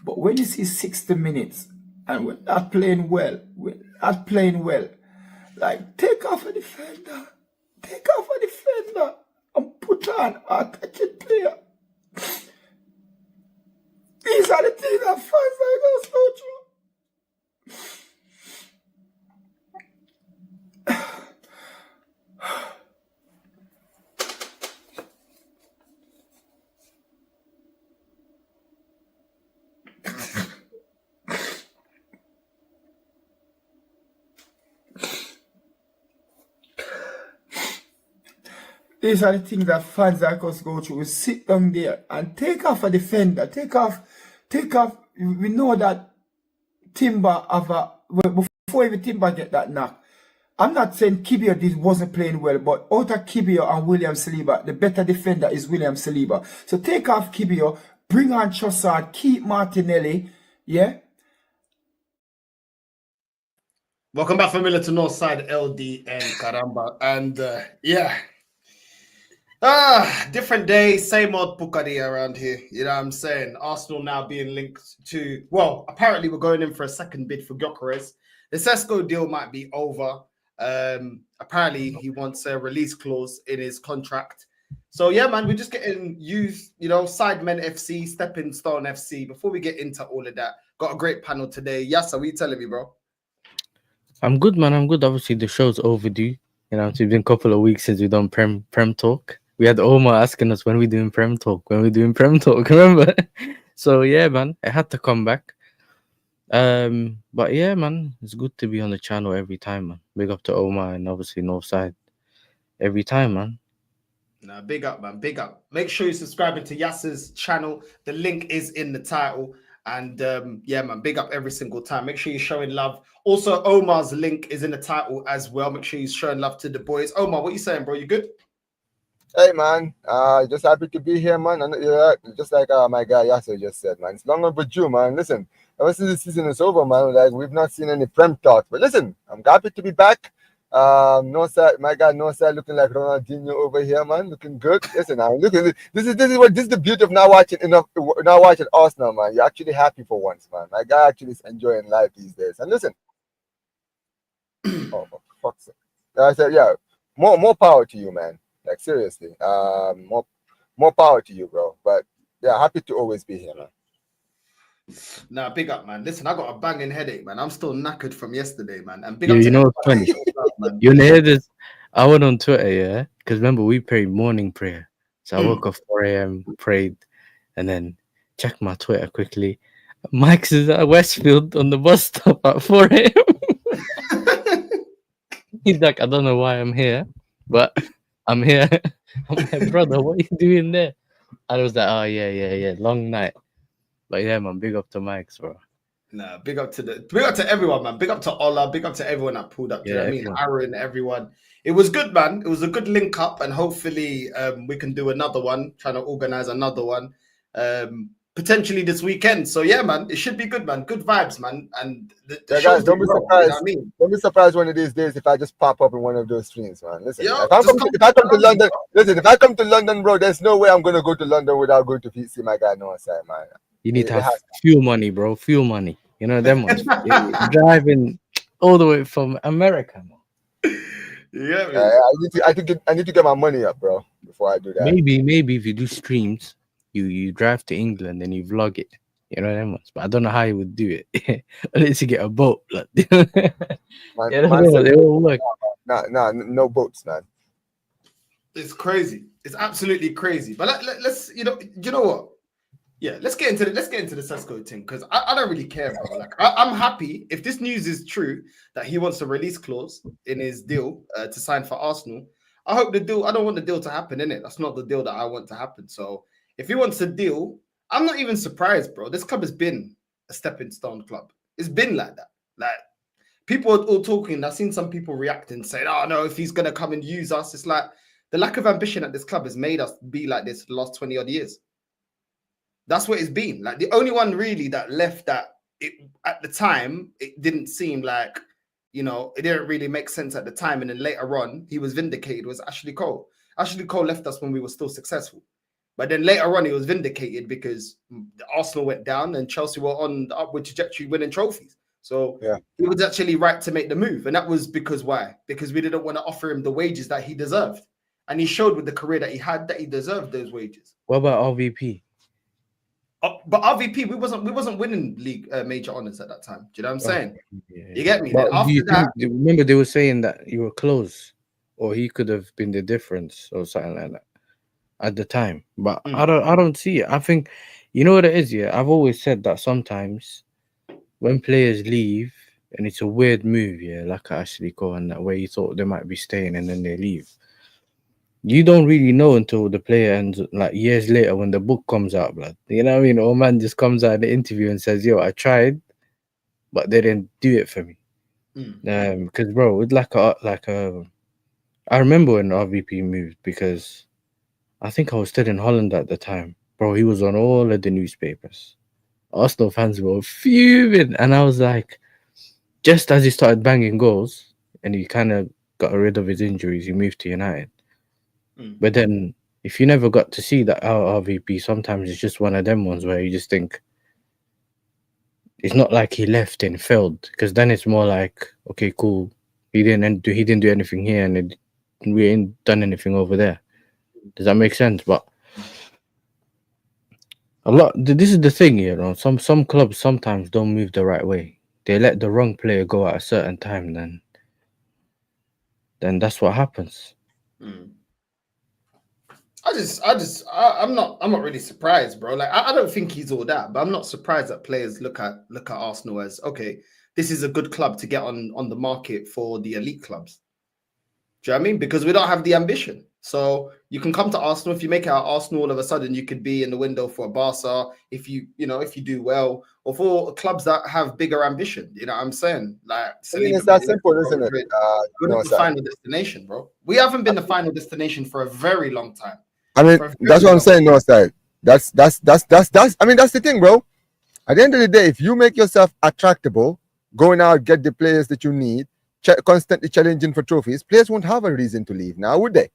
But when you see 60 minutes and we're not playing well, like take off a defender, take off a defender and put on a attacking player. These are the things that fans like us go through. These are the things that fans like us go through. We sit down there and take off a defender, take off. We know that Timber before even Timber get that knock. I'm not saying Kibio wasn't playing well, but out of Kibio and William Saliba, the better defender is William Saliba. So take off Kibio, bring on Trossard, keep Martinelli, yeah. Welcome back, familiar to Northside LDN Caramba, and different day, same old Pukadi around here. You know what I'm saying? Arsenal now being linked to, well, apparently we're going in for a second bid for Gyokeres. The Sesko deal might be over. Apparently he wants a release clause in his contract. So yeah, man, we're just getting used, Sidemen FC, Stepping Stone FC. Before we get into all of that, got a great panel today. Yassa, what are you telling me, bro? I'm good, man. I'm good. Obviously, the show's overdue. It's been a couple of weeks since we've done Prem Talk. We had Omar asking us when we doing Prem Talk, remember? So yeah, man, I had to come back. But yeah, man, it's good to be on the channel every time, man. Big up to Omar and obviously Northside every time, man. Nah, big up, man. Big up. Make sure you're subscribing to Yasser's channel. The link is in the title. And yeah, man, big up every single time. Make sure you're showing love. Also, Omar's link is in the title as well. Make sure you're showing love to the boys. Omar, what you saying, bro? You good? Hey, man. Just happy to be here, man. And just like my guy Yasser just said, man. It's long overdue, man. Listen, ever since the season is over, man, like we've not seen any Prem talks. But listen, I'm happy to be back. My guy Northside looking like Ronaldinho over here, man. Looking good. Listen, this is the beauty of now watching Arsenal, man. You're actually happy for once, man. My guy actually is enjoying life these days. And listen, oh for fuck's sake. I said, yeah, more power to you, man. Like seriously, more power to you, bro. But yeah, happy to always be here, man. Nah, big up, man. Listen, I got a banging headache, man. I'm still knackered from yesterday, man. And big Yeah, up to you know what's funny? You hear this? I went on Twitter, yeah, because remember we prayed morning prayer. So I woke up 4 a.m., prayed, and then checked my Twitter quickly. Mike's is at Westfield on the bus stop at 4 a.m. He's like, I don't know why I'm here, but I'm here. I'm like, brother, what are you doing there? I was like, oh yeah, long night. But yeah, man, big up to Mike's, bro. Nah, big up to everyone, man. Big up to Ola, big up to everyone that pulled up. Do you know what I mean? Aaron, everyone. It was good, man. It was a good link up, and hopefully we can do another one, trying to organize another one. Potentially this weekend. So yeah, man, it should be good, man. Good vibes, man. And guys, don't be surprised. You know what I mean? Don't be surprised one of these days if I just pop up in one of those streams, man. Listen, if I come to London, bro, there's no way I'm gonna go to London without going to see my guy Northside, man. You need to have fuel money, bro. Fuel money. You know them ones. Driving all the way from America, man. Yeah, I need to get my money up, bro, before I do that. Maybe if you do streams, you drive to England and you vlog it. You know them ones. But I don't know how you would do it. Unless you get a boat. Like, they all work. No boats, man. It's crazy. It's absolutely crazy. But let's you know what? Yeah, let's get into the Sesko thing, because I don't really care, bro. Like I'm happy if this news is true that he wants a release clause in his deal to sign for Arsenal. I hope the deal. I don't want the deal to happen, innit? That's not the deal that I want to happen. So if he wants a deal, I'm not even surprised, bro. This club has been a stepping stone club. It's been like that. Like people are all talking. I've seen some people reacting, saying, "Oh no, if he's gonna come and use us," it's like the lack of ambition at this club has made us be like this for the last 20 odd years. That's what it's been. Like the only one really that left that at the time, it didn't seem like, it didn't really make sense at the time. And then later on, he was vindicated, was Ashley Cole. Ashley Cole left us when we were still successful. But then later on, he was vindicated because Arsenal went down and Chelsea were on the upward trajectory, winning trophies. So Yeah. he was actually right to make the move. And that was because why? Because we didn't want to offer him the wages that he deserved. And he showed with the career that he had that he deserved those wages. What about RVP? But RVP, we wasn't winning league major honors at that time. Do you know what I'm saying? Yeah. You get me? But Then do you after that, think, remember they were saying that you were close, or he could have been the difference, or something like that at the time. But I don't see it. I think, you know what it is. Yeah, I've always said that sometimes when players leave and it's a weird move, yeah, like Ashley Cole and that, where you thought they might be staying and then they leave. You don't really know until the player ends, like years later when the book comes out, blood. You know what I mean? Old man just comes out in the interview and says, "Yo, I tried, but they didn't do it for me." Because bro, it's like a. I remember when RVP moved because I think I was still in Holland at the time, bro. He was on all of the newspapers. Arsenal fans were fuming, and I was like, just as he started banging goals and he kind of got rid of his injuries, he moved to United. But then, if you never got to see that RVP, sometimes it's just one of them ones where you just think it's not like he left and failed, because then it's more like, okay, cool, he didn't do anything here, and we ain't done anything over there. Does that make sense? But this is the thing, you know. Some clubs sometimes don't move the right way. They let the wrong player go at a certain time, then that's what happens. I'm not really surprised, bro. Like I don't think he's all that, but I'm not surprised that players look at Arsenal as, okay, this is a good club to get on the market for the elite clubs. Do you know what I mean? Because we don't have the ambition. So you can come to Arsenal. If you make it out Arsenal, all of a sudden you could be in the window for a Barca if you do well, or for clubs that have bigger ambition. You know what I'm saying? Like, I mean, it's that simple, isn't it? We're not the final destination, bro. We haven't been the final destination for a very long time. I mean, that's what I'm saying, no side. That's I mean, that's the thing, bro. At the end of the day, if you make yourself attractable, going out, get the players that you need, constantly challenging for trophies, players won't have a reason to leave now, would they?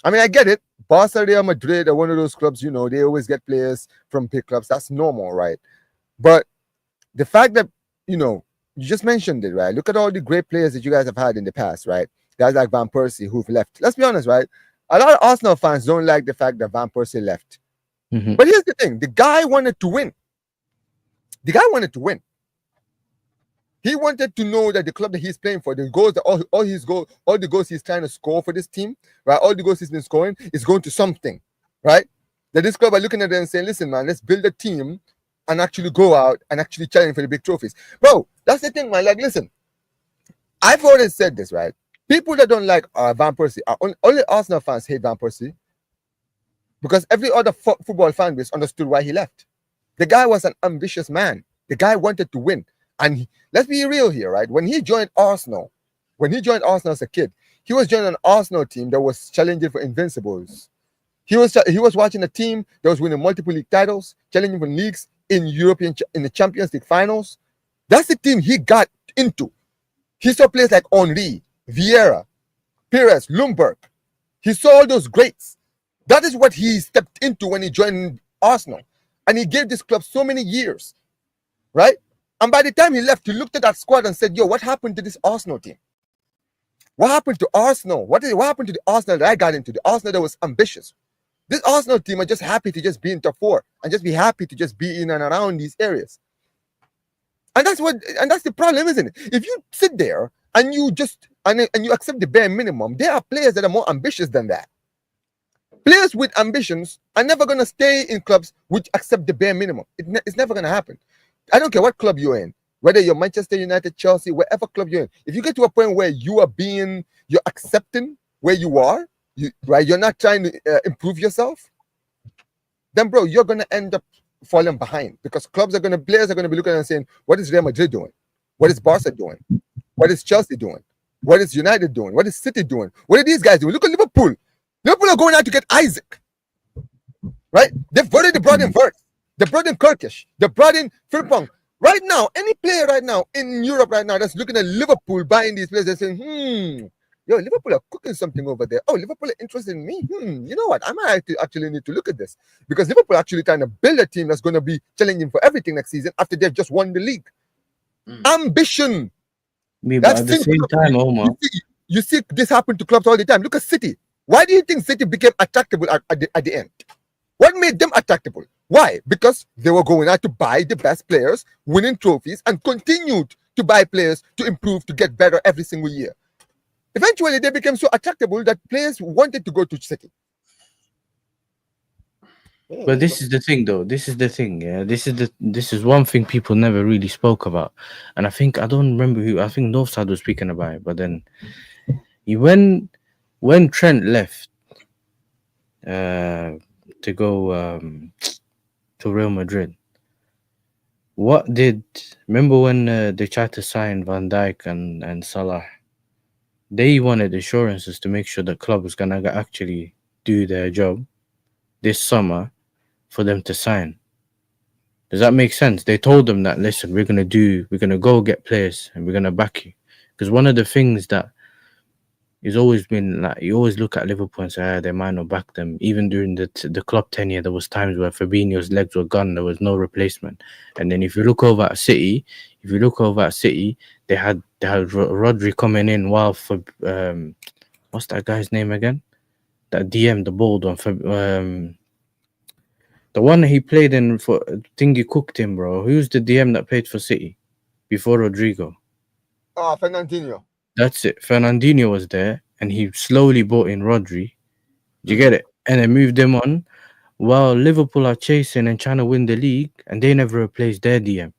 I mean, I get it. Barca, Real Madrid are one of those clubs, you know, they always get players from big clubs. That's normal, right? But the fact that, you know, you just mentioned it, right? Look at all the great players that you guys have had in the past, right? Guys like Van Persie who've left. Let's be honest, right? A lot of Arsenal fans don't like the fact that Van Persie left. But here's the thing. The guy wanted to win. He wanted to know that the club that he's playing for, the goals, all the goals he's trying to score for this team, right? All the goals he's been scoring is going to something, right? That this club are looking at it and saying, listen, man, let's build a team and actually go out and actually challenge for the big trophies. Bro, that's the thing, man. Like, listen, I've always said this, right? People that don't like Van Persie, only Arsenal fans hate Van Persie because every other football fan base understood why he left. The guy was an ambitious man. The guy wanted to win. And let's be real here, right? When he joined Arsenal as a kid, he was joining an Arsenal team that was challenging for invincibles. He was watching a team that was winning multiple league titles, challenging for leagues in the Champions League finals. That's the team he got into. He saw players like Henry, Vieira, Pires, Ljungberg. He saw all those greats. That is what he stepped into when he joined Arsenal. And he gave this club so many years, right? And by the time he left, he looked at that squad and said, yo, what happened to this Arsenal team? What happened to Arsenal? What happened to the Arsenal that I got into? The Arsenal that was ambitious. This Arsenal team are just happy to just be in top four and just be happy to just be in and around these areas. And that's the problem, isn't it? If you sit there and you just and you accept the bare minimum, there are players that are more ambitious than that. Players with ambitions are never going to stay in clubs which accept the bare minimum. It's never going to happen. I don't care what club you're in, whether you're Manchester United, Chelsea, wherever club you're in. If you get to a point where you're accepting where you are, you're not trying to improve yourself, then bro, you're going to end up falling behind because players are going to be looking and saying, what is Real Madrid doing? What is Barca doing? What is Chelsea doing? What is United doing? What is City doing? What are these guys doing? Look at Liverpool. Liverpool are going out to get Isaac, right? They've already brought in Vert. They brought in Kirkish. They brought in Frimpong. Right now, any player right now in Europe right now that's looking at Liverpool buying these players, they're saying, yo, Liverpool are cooking something over there. Oh, Liverpool are interested in me. You know what? I might actually need to look at this because Liverpool are actually trying to build a team that's going to be challenging for everything next season after they've just won the league. Ambition. Me, but That's at the same time, Omar, you see this happen to clubs all the time. Look at City. Why do you think City became attractable at the end? What made them attractable? Why? Because they were going out to buy the best players, winning trophies, and continued to buy players to improve, to get better every single year. Eventually, they became so attractable that players wanted to go to City. but this is the thing, though. This is the thing. Yeah, this is one thing people never really spoke about, and I don't remember who. I think Northside was speaking about it, but then when Trent left to go to Real Madrid, remember when they tried to sign Van Dijk and Salah? They wanted assurances to make sure the club was gonna actually do their job this summer for them to sign. Does that make sense? They told them that, listen, we're gonna go get players and we're gonna back you. Because one of the things that has always been like, you always look at Liverpool and say, they might not back them. Even during the club tenure, there was times where Fabinho's legs were gone, there was no replacement. And then if you look over at City, they had Rodri coming in while for what's that guy's name again? That DM, the bald one, for the one that he played in for Thingy cooked him, bro. Who's the DM that played for City before Rodrigo? Fernandinho. That's it. Fernandinho was there, and he slowly brought in Rodri. Do you get it? And they moved him on while Liverpool are chasing and trying to win the league, and they never replaced their DM.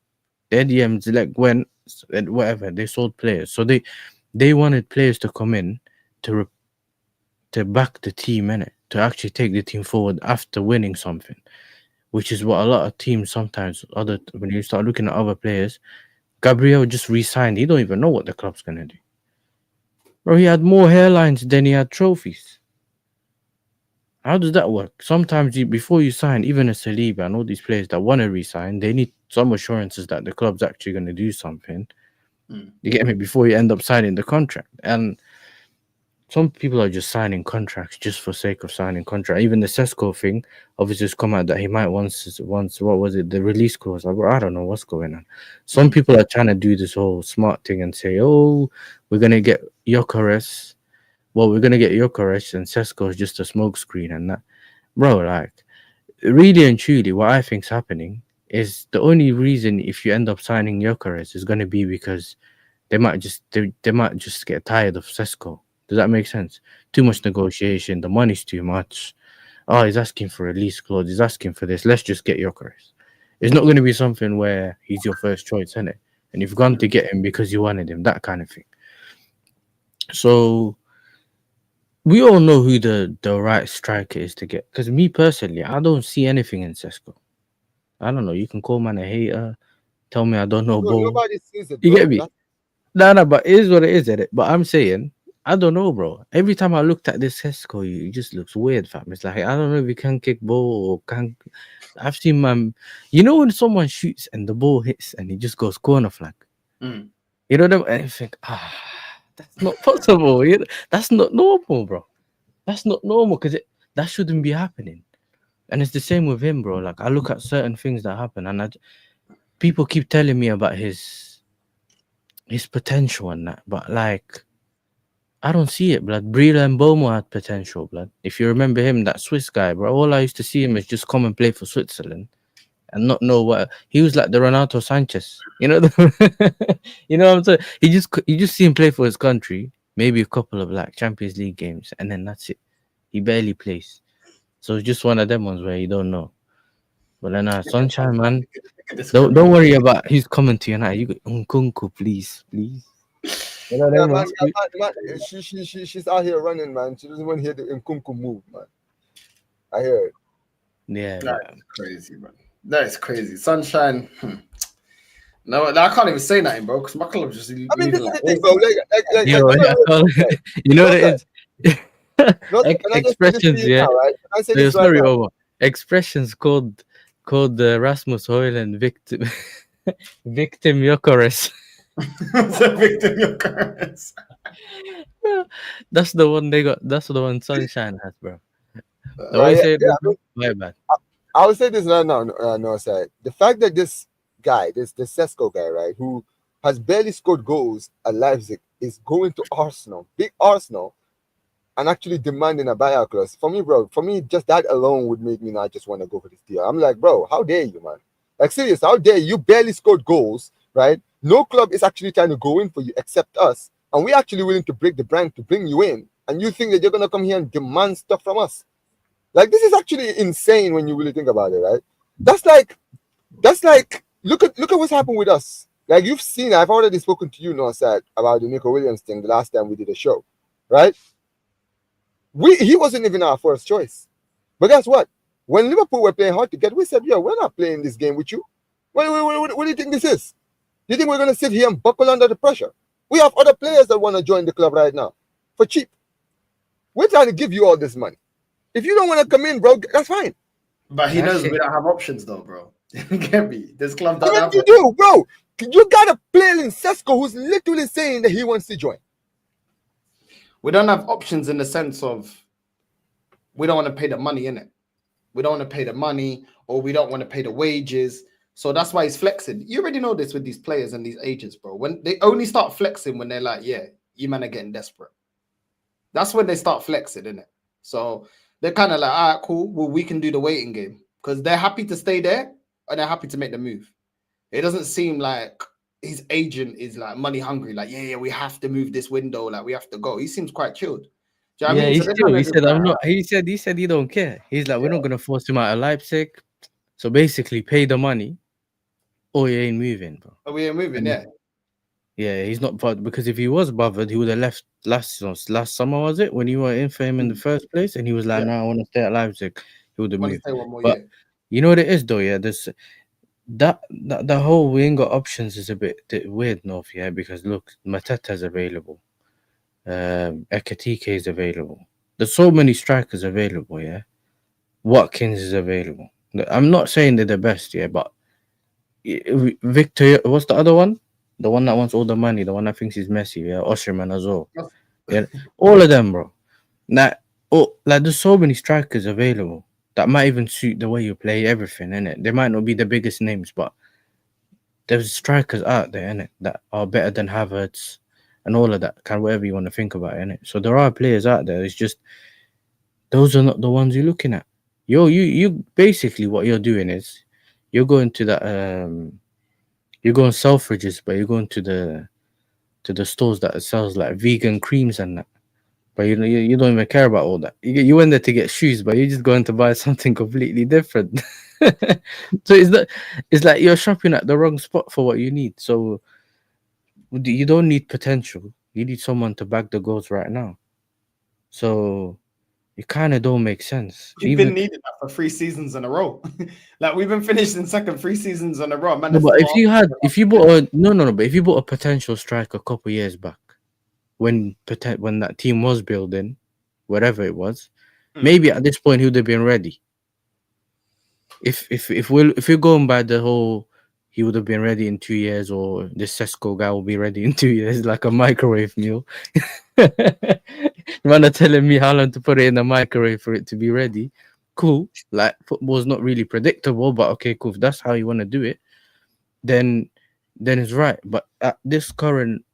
Their DMs like went and whatever. They sold players, so they wanted players to come in to back the team in it, to actually take the team forward after winning something, which is what a lot of teams sometimes when you start looking at other players. Gabriel just re-signed. He don't even know what the club's gonna do. Bro, he had more hairlines than he had trophies. How does that work? Sometimes before you sign, even a Saliba and all these players that want to re-sign, they need some assurances that the club's actually going to do something. You get me? Before you end up signing the contract. And some people are just signing contracts just for sake of signing contract. Even the Sesko thing, obviously, it's come out that he might once what was it, the release clause? I don't know what's going on. Some people are trying to do this whole smart thing and say, oh, we're going to get Gyokeres. Well, we're going to get Gyokeres and Sesko is just a smokescreen and that. Bro, like, really and truly, what I think's happening is the only reason if you end up signing Gyokeres is going to be because they might just get tired of Sesko. Does that make sense? Too much negotiation. The money's too much. Oh, he's asking for a release clause. He's asking for this. Let's just get Gyokeres. It's not going to be something where he's your first choice, isn't it? And you've gone to get him because you wanted him, that kind of thing. So we all know who the right striker is to get. Because me personally, I don't see anything in Sesko. I don't know. You can call man a hater. Tell me I don't know ball. Nobody sees it. You get me? No, but it is what it is, isn't it? But I'm saying, I don't know, bro. Every time I looked at this Sesko, it just looks weird, fam. It's like, I don't know if he can kick ball or can. I've seen you know when someone shoots and the ball hits and he just goes corner flag? You know them? And you think, that's not possible. That's not normal, bro. That's not normal because that shouldn't be happening. And it's the same with him, bro. Like, I look at certain things that happen and people keep telling me about his potential and that, but like, I don't see it, blood. Brila and Bomo had potential, blood. If you remember him, that Swiss guy, bro, all I used to see him is just come and play for Switzerland and not know what he was like. The Renato Sanchez, you know, you know what I'm saying? You just see him play for his country, maybe a couple of like Champions League games, and then that's it. He barely plays, so it's just one of them ones where you don't know. But then, Sunshine, man, don't worry about his coming to United. You go, Nkunku, please. You know yeah, man, she's out here running, man. She doesn't want to hear the Nkunku move, man. I hear it. Yeah, that's crazy, man. That is crazy. Sunshine. No, I can't even say nothing, bro, because my club just. I mean, this is the thing, bro. You know what it is? Expressions, yeah. Sorry, Omar. Expressions called Rasmus Højlund victim Gyokeres. The victim Gyokeres. That's the one they got. That's the one Sunshine has, bro. The Right? way you Yeah, say it, yeah. bro. My bad. I would say this no, sir. The fact that this guy, this Sesko guy, right, who has barely scored goals at Leipzig, is going to Arsenal, big Arsenal, and actually demanding a buyout clause. For me, bro, just that alone would make me not just want to go for this deal. I'm like, bro, how dare you, man? Like, serious, how dare you? Barely scored goals, right? No club is actually trying to go in for you except us. And we're actually willing to break the brand to bring you in. And you think that you're going to come here and demand stuff from us? Like, this is actually insane when you really think about it, right? That's like look at what's happened with us. Like, you've seen, I've already spoken to you, Northside, about the Nico Williams thing the last time we did a show, right? He wasn't even our first choice. But guess what? When Liverpool were playing hard to get, we said, "Yo, we're not playing this game with you. What do you think this is? Do you think we're gonna sit here and buckle under the pressure? We have other players that want to join the club right now for cheap. We're trying to give you all this money. If you don't want to come in, bro, that's fine. But he knows Actually- we don't have options, though, bro. Get me? This club don't What have do you do, bro? You got a player in Sesko who's literally saying that he wants to join. We don't have options in the sense of we don't want to pay the money in it. We don't want to pay the money, or we don't want to pay the wages. So that's why he's flexing. You already know this with these players and these agents, bro. When they only start flexing when they're like, yeah, you man are getting desperate. That's when they start flexing, isn't it? So they're kind of like, all right, cool. Well, we can do the waiting game because they're happy to stay there and they're happy to make the move. It doesn't seem like his agent is like money hungry, like, yeah, we have to move this window, like we have to go. He seems quite chilled. Do you know what I Yeah, mean? he So they're still. kind He of just said, like, "I'm all not." right. He said he don't care. He's like, we're not gonna force him out of Leipzig. So basically, pay the money, or you ain't moving, bro. Oh, we are moving, And- yeah. Yeah, he's not bothered because if he was bothered, he would have left last summer, was it, when you were in for him in the first place, and he was like, Yeah. "No, I want to stay at Leipzig." He would have Want to moved. stay one more But year. you know what it is though, yeah. There's that the whole we ain't got options is a bit weird, North, yeah, because look, Mateta's available, Ekatike is available. There's so many strikers available, yeah. Watkins is available. I'm not saying they're the best, yeah, but Victor, what's the other one? The one that wants all the money, the one that thinks he's Messi, yeah, Osherman as well. Yeah, all of them, bro. Like, there's so many strikers available that might even suit the way you play everything, innit? They might not be the biggest names, but there's strikers out there, innit, that are better than Havertz and all of that, kind of whatever you want to think about, innit? So there are players out there. It's just those are not the ones you're looking at. You basically what you're doing is you're going to that you're going Selfridges, but you're going to the stores that sells like vegan creams and that. But you don't even care about all that. You went there to get shoes, but you're just going to buy something completely different. So it's like you're shopping at the wrong spot for what you need. So you don't need potential. You need someone to back the goals right now. So it kind of don't make sense. You've been needing that for 3 seasons in a row. Like we've been finished in second 3 seasons in a row. Man, No, but if you bought but if you bought a potential striker a couple years back, when that team was building, whatever it was, maybe at this point he would have been ready. If we're going by the whole, he would have been ready in 2 years, or this Sesko guy will be ready in 2 years, like a microwave meal. Man are telling me how long to put it in the microwave for it to be ready. Cool. Like football's not really predictable, but okay, cool. If that's how you want to do it, then it's right. But at this current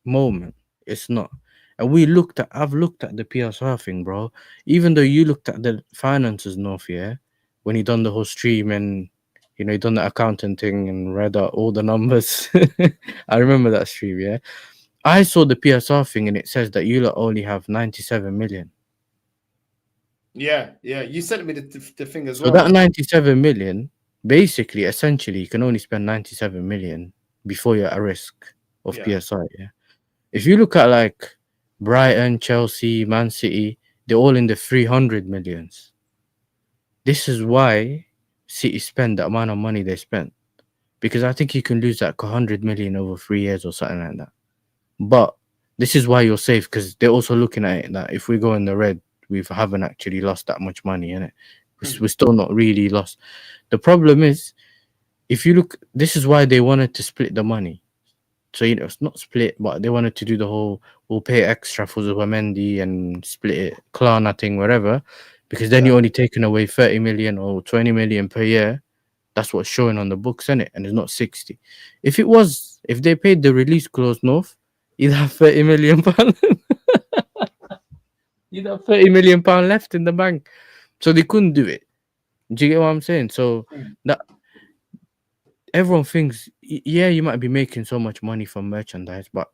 moment, it's not. And I've looked at the PSR thing, bro. Even though you looked at the finances, North, yeah, when he done the whole stream and he done the accounting thing and read out all the numbers. I remember that stream, yeah. I saw the PSR thing and it says that you lot only have 97 million. Yeah. You sent me the thing as So well. that 97 million, basically, essentially, you can only spend 97 million before you're at risk of PSR, yeah. If you look at like Brighton, Chelsea, Man City, they're all in the 300 millions. This is why City spend the amount of money they spent. Because I think you can lose like 100 million over 3 years or something like that. But this is why you're safe, because they're also looking at it that if we go in the red, we haven't actually lost that much money, innit? We're still not really lost. The problem is, if you look, this is why they wanted to split the money, So it's not split, but they wanted to do the whole we'll pay extra for Zubamendi and split it, Klarna thing, whatever, because then you're only taking away 30 million or 20 million per year. That's what's showing on the books, isn't it? And it's not 60. If they paid the release clause North, you'd have 30 million pounds. You'd have 30 million pound left in the bank. So they couldn't do it. Do you get what I'm saying? So that everyone thinks, yeah, you might be making so much money from merchandise, but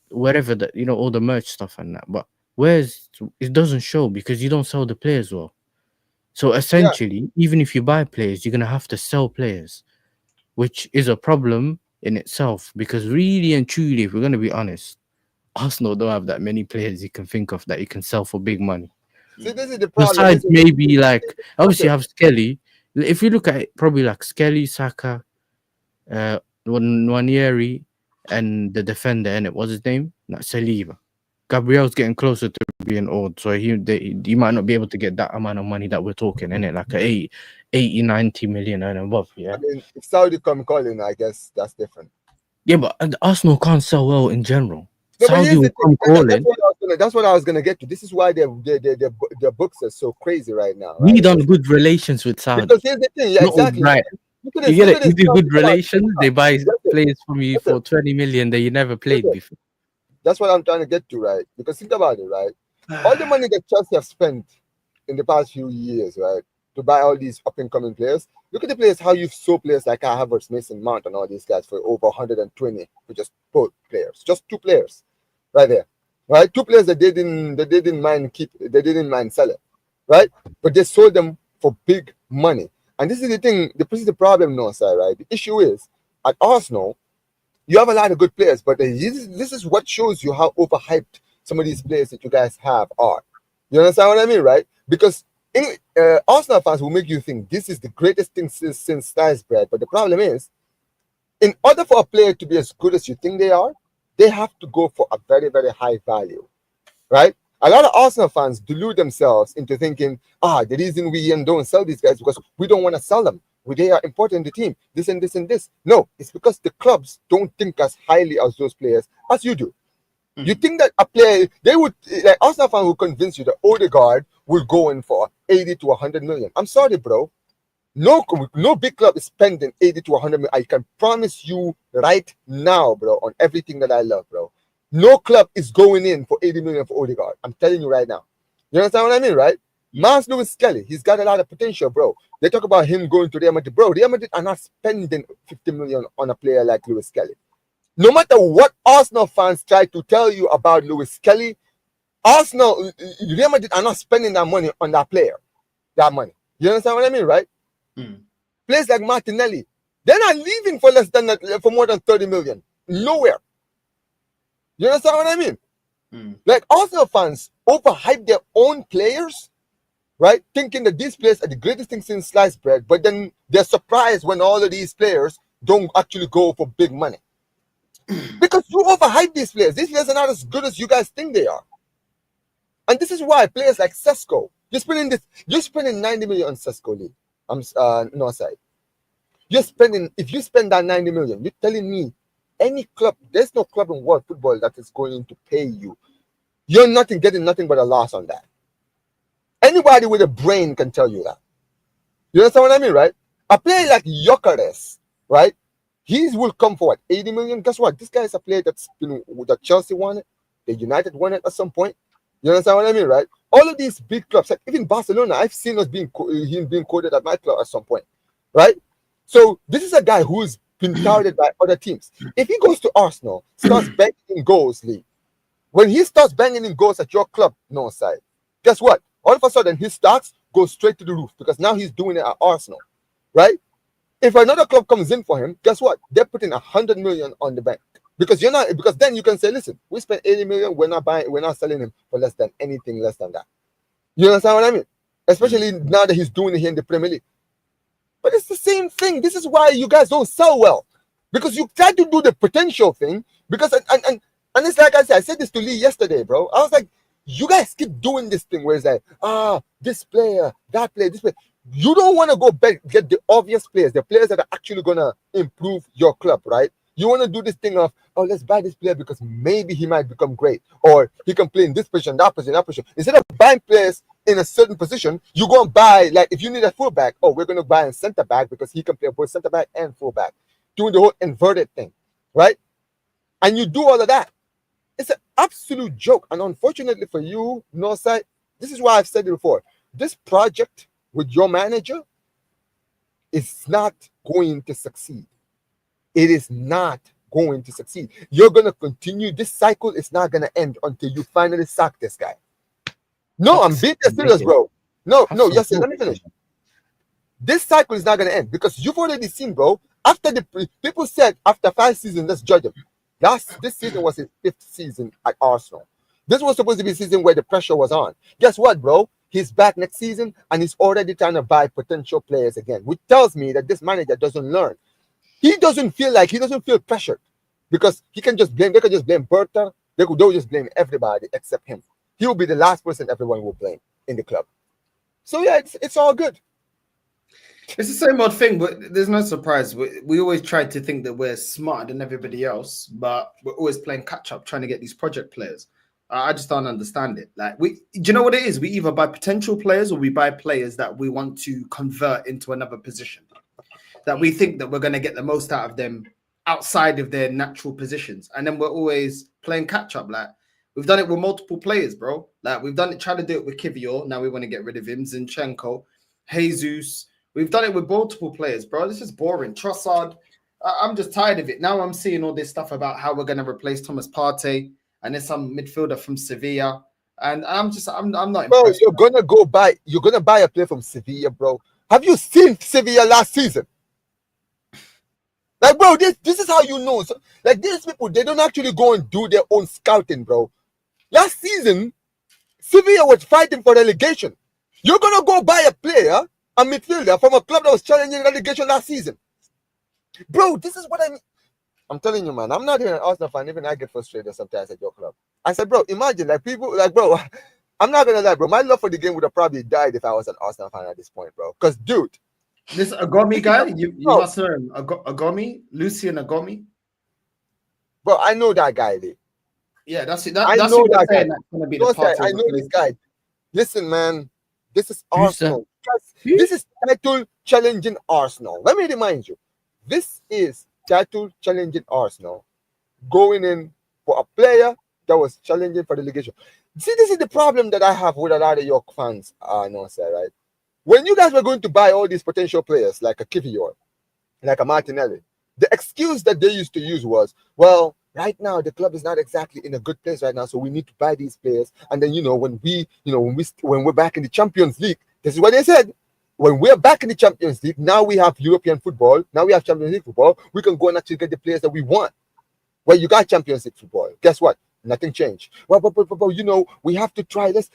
wherever that all the merch stuff and that, but it doesn't show because you don't sell the players well. So essentially, even if you buy players, you're gonna have to sell players, which is a problem in itself. Because really and truly, if we're gonna be honest, Arsenal don't have that many players you can think of that you can sell for big money. See, this is the problem. Besides, maybe like obviously you have Skelly. If you look at it, probably like Skelly, Saka, Nwaneri, and the defender, and what's his name? Not Saliba. Gabriel's getting closer to being old, so he might not be able to get that amount of money that we're talking, innit? Like 80, 90 million and above. Yeah. I mean, if Saudi come calling, I guess that's different. Yeah, but Arsenal can't sell well in general. No, Saudi will come calling. That's what I was gonna get to. This is why their books are so crazy right now. Right? We done good relations with Saudi. Because here's the thing, yeah, exactly. Right. You get it. You do good relations. They buy players from you for 20 million that you never played before. That's what I'm trying to get to, right? Because think about it, right? All the money that Chelsea have spent in the past few years, right, to buy all these up-and-coming players. Look at the players, how you've sold players like Havertz, Mason Mount, and all these guys for over 120 for just both players, just 2 players, right there, right? 2 players that they didn't mind selling, right? But they sold them for big money. And this is the thing. This is the problem, no side, right? The issue is at Arsenal, you have a lot of good players, but this is what shows you how overhyped some of these players that you guys have are. You understand what I mean, right? Because Arsenal fans will make you think this is the greatest thing since sliced bread. But the problem is, in order for a player to be as good as you think they are, they have to go for a very, very high value, right? A lot of Arsenal fans delude themselves into thinking, the reason we don't sell these guys because we don't want to sell them. They are important in the team, this and this and this. No, it's because the clubs don't think as highly as those players as you do. You think that a player, like Arsenal fan will convince you that Odegaard will go in for 80 to 100 million. I'm sorry, bro. No big club is spending 80 to 100 million. I can promise you right now, bro, on everything that I love, bro. No club is going in for 80 million for Odegaard. I'm telling you right now. You understand what I mean, right? Mans Lewis Skelly, he's got a lot of potential, bro. They talk about him going to Real Madrid. Bro, Real Madrid are not spending 50 million on a player like Lewis Skelly. No matter what Arsenal fans try to tell you about Lewis Skelly, Real Madrid are not spending that money on that player. That money. You understand what I mean, right? Players like Martinelli, they're not leaving for for more than 30 million. Nowhere. You understand what I mean? Like Arsenal fans overhype their own players, right? Thinking that these players are the greatest thing since sliced bread, but then they're surprised when all of these players don't actually go for big money. Because you overhype these players. These players are not as good as you guys think they are. And this is why players like Sesko, you're spending 90 million on Sesko Lee. No side. If you spend that 90 million, you're telling me any club, there's no club in world football that is going to pay you. You're getting nothing but a loss on that. Anybody with a brain can tell you that. You understand what I mean, right? A player like Gyokeres, right? He will come for 80 million. Guess what? This guy is a player that Chelsea won it, the United won it at some point. You understand what I mean, right? All of these big clubs, like even Barcelona, I've seen him being quoted at my club at some point, right? So this is a guy who's been touted by other teams. If he goes to Arsenal, starts banging in goals, Lee, when he starts banging in goals at your club, no side, guess what? All of a sudden, his stats go straight to the roof because now he's doing it at Arsenal, right? If another club comes in for him, guess what? They're putting 100 million on the bank because then you can say, listen, we spent 80 million, we're not selling him for less than that. You understand what I mean? Especially now that he's doing it here in the Premier League. But it's the same thing. This is why you guys don't sell well, because you try to do the potential thing. Because and it's like I said this to Lee yesterday, bro. I was like, you guys keep doing this thing where it's like, this player, that player, this player. You don't want to go back get the obvious players, the players that are actually gonna improve your club, right? You want to do this thing of, oh, let's buy this player because maybe he might become great, or he can play in this position, that position, that position. Instead of buying players in a certain position, you go and buy, like, if you need a fullback, oh, we're going to buy a center back because he can play both center back and fullback, doing the whole inverted thing, right? And you do all of that. It's an absolute joke. And unfortunately for you, Northside, this is why I've said it before. This project with your manager is not going to succeed. It is not going to succeed. You're going to continue. This cycle is not going to end until you finally sack this guy. No, I'm being serious, bro. No, yes, let me finish. This cycle is not going to end because you've already seen, bro. After the people said after 5 seasons, let's judge him. This season was his 5th season at Arsenal. This was supposed to be a season where the pressure was on. Guess what, bro? He's back next season and he's already trying to buy potential players again, which tells me that this manager doesn't learn. He doesn't feel pressured because they can just blame Bertha. They'll just blame everybody except him. He will be the last person everyone will blame in the club. So yeah, it's all good. It's the same odd thing, but there's no surprise. We always try to think that we're smarter than everybody else, but we're always playing catch up, trying to get these project players. I just don't understand it. Like, do you know what it is? We either buy potential players or we buy players that we want to convert into another position, that we think that we're going to get the most out of them outside of their natural positions. And then we're always playing catch up. Like, we've done it with multiple players, bro. Like, we've tried to do it with Kivior. Now we want to get rid of him. Zinchenko, Jesus. We've done it with multiple players, bro. This is boring. Trossard. I'm just tired of it. Now I'm seeing all this stuff about how we're going to replace Thomas Partey and there's some midfielder from Sevilla. And I'm not bro, impressed. You're going to buy a player from Sevilla, bro. Have you seen Sevilla last season? Like, bro, this is how you know. So, like, these people, they don't actually go and do their own scouting, bro. Last season, Sevilla was fighting for relegation. You're going to go buy a player, a midfielder, from a club that was challenging relegation last season. Bro, this is what I mean. I'm telling you, man, I'm not even an Arsenal fan. Even I get frustrated sometimes at your club. I said, bro, imagine, like, people, like, bro, I'm not going to lie, bro. My love for the game would have probably died if I was an Arsenal fan at this point, bro. Because, dude. This Agomi guy, you must know him. Agomi, Lucien Agomi. Bro, I know that guy, dude. Yeah, that's it. I That's know that guy. That's going to be the part I know this guy. Listen, man, this is Arsenal. This is title challenging Arsenal. Let me remind you, this is title challenging Arsenal going in for a player that was challenging for relegation. See, this is the problem that I have with a lot of your fans. No, sir, right? When you guys were going to buy all these potential players like a Kivior, like a Martinelli, the excuse that they used to use was, well, right now the club is not exactly in a good place right now, so we need to buy these players. And then when we're back in the Champions League, this is what they said. When we're back in the Champions League, now we have European football. Now we have Champions League football. We can go and actually get the players that we want. Well, you got Champions League football. Guess what? Nothing changed. Well, but we have to try this.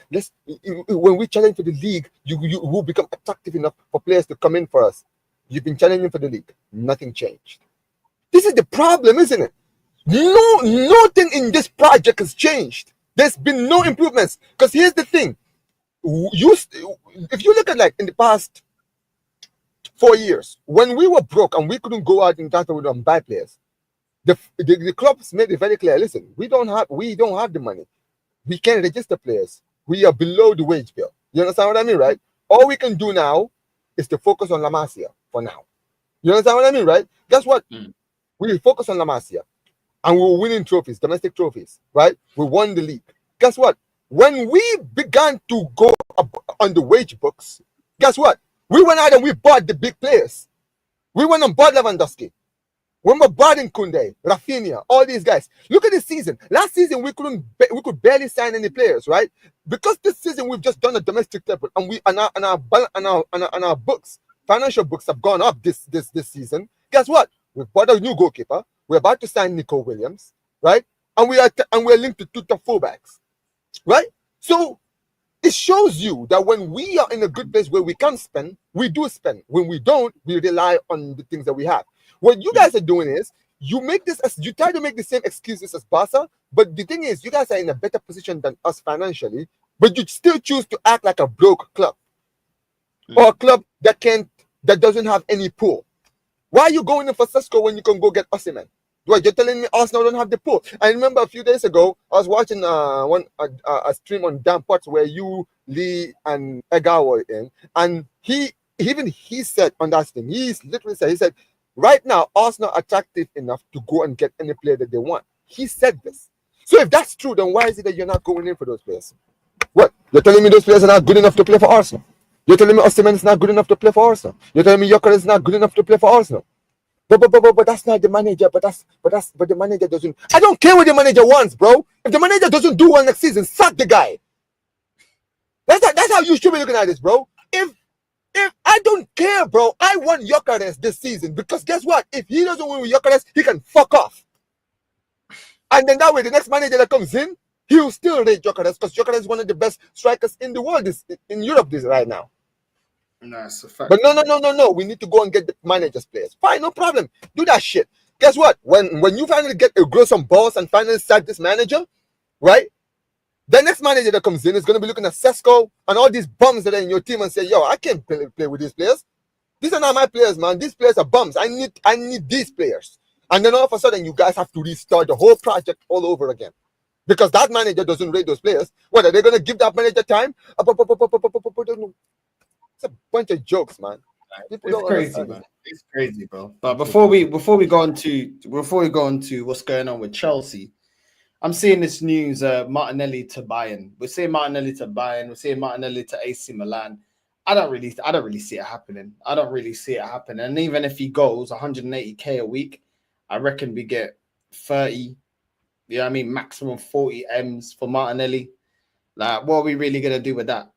When we challenge for the league, you will become attractive enough for players to come in for us. You've been challenging for the league. Nothing changed. This is the problem, isn't it? Nothing in this project has changed. There's been no improvements. Because here's the thing. If you look at, like, in the past 4 years, when we were broke and we couldn't go out and buy players, the clubs made it very clear. Listen, we don't have the money. We can't register players. We are below the wage bill. You understand what I mean, right? All we can do now is to focus on La Masia for now. You understand what I mean, right? Guess what? We focus on La Masia, and we were winning trophies, domestic trophies, right? We won the league. Guess what? When we began to go on the wage books, guess what? We went out and we bought the big players. We went and bought Lewandowski. When we brought in Koundé, Rafinha, all these guys. Look at this season. Last season we could barely sign any players, right? Because this season we've just done a domestic table, and our books, financial books, have gone up this season. Guess what? We've bought a new goalkeeper. We're about to sign Nico Williams, right? And we're linked to two top fullbacks, right? So it shows you that when we are in a good place where we can spend, we do spend. When we don't, we rely on the things that we have. What you guys are doing is you try to make the same excuses as Barca, but the thing is, you guys are in a better position than us financially, but you still choose to act like a broke club or a club that doesn't have any pool. Why are you going in for Sesko when you can go get Osimhen? What, you're telling me Arsenal don't have the pull? I remember a few days ago, I was watching a stream on Dan Potts where you, Lee, and Edgar were in, and he said on that stream, he literally said, he said, right now, Arsenal are attractive enough to go and get any player that they want. He said this. So if that's true, then why is it that you're not going in for those players? What? You're telling me those players are not good enough to play for Arsenal? You're telling me Osimhen is not good enough to play for Arsenal? You're telling me Gyokeres is not good enough to play for Arsenal? But that's not the manager. But the manager doesn't. I don't care what the manager wants, bro. If the manager doesn't do well next season, sack the guy. That's how you should be looking at this, bro. If I don't care, bro, I want Gyokeres this season because guess what? If he doesn't win with Gyokeres, he can fuck off. And then that way, the next manager that comes in, he'll still rate Gyokeres because Gyokeres is one of the best strikers in the world in Europe right now. No, it's a fact. But no. We need to go and get the managers players. Fine, no problem. Do that shit. Guess what? When you finally grow some balls and finally sack this manager, right? The next manager that comes in is going to be looking at Sesko and all these bums that are in your team and say, yo, I can't play with these players. These are not my players, man. These players are bums. I need these players. And then all of a sudden, you guys have to restart the whole project all over again. Because that manager doesn't rate those players. What, are they going to give that manager time? It's a bunch of jokes, man. It's crazy, man. It's crazy, bro. But before we go on to what's going on with Chelsea, I'm seeing this news, Martinelli to Bayern. We're saying Martinelli to Bayern. We're saying Martinelli to AC Milan. I don't really see it happening. I don't really see it happening. And even if he goes 180k a week, I reckon we get 30. Yeah, I mean maximum 40 M's for Martinelli. Like, what are we really gonna do with that?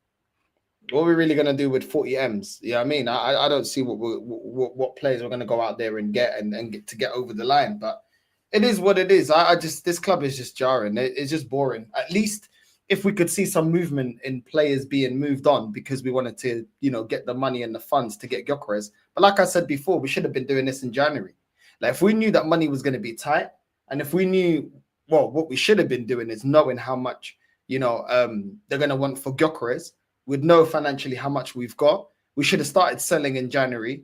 What are we really gonna do with 40 M's? Yeah, I mean, I don't see what players we're gonna go out there and get and get over the line. But it is what it is. I just, this club is just jarring. It's just boring. At least if we could see some movement in players being moved on because we wanted to, get the money and the funds to get Gyokeres. But like I said before, we should have been doing this in January. Like, if we knew that money was going to be tight, and if we knew, well, what we should have been doing is knowing how much, they're going to want for Gyokeres. We'd know financially how much we've got. We should have started selling in January.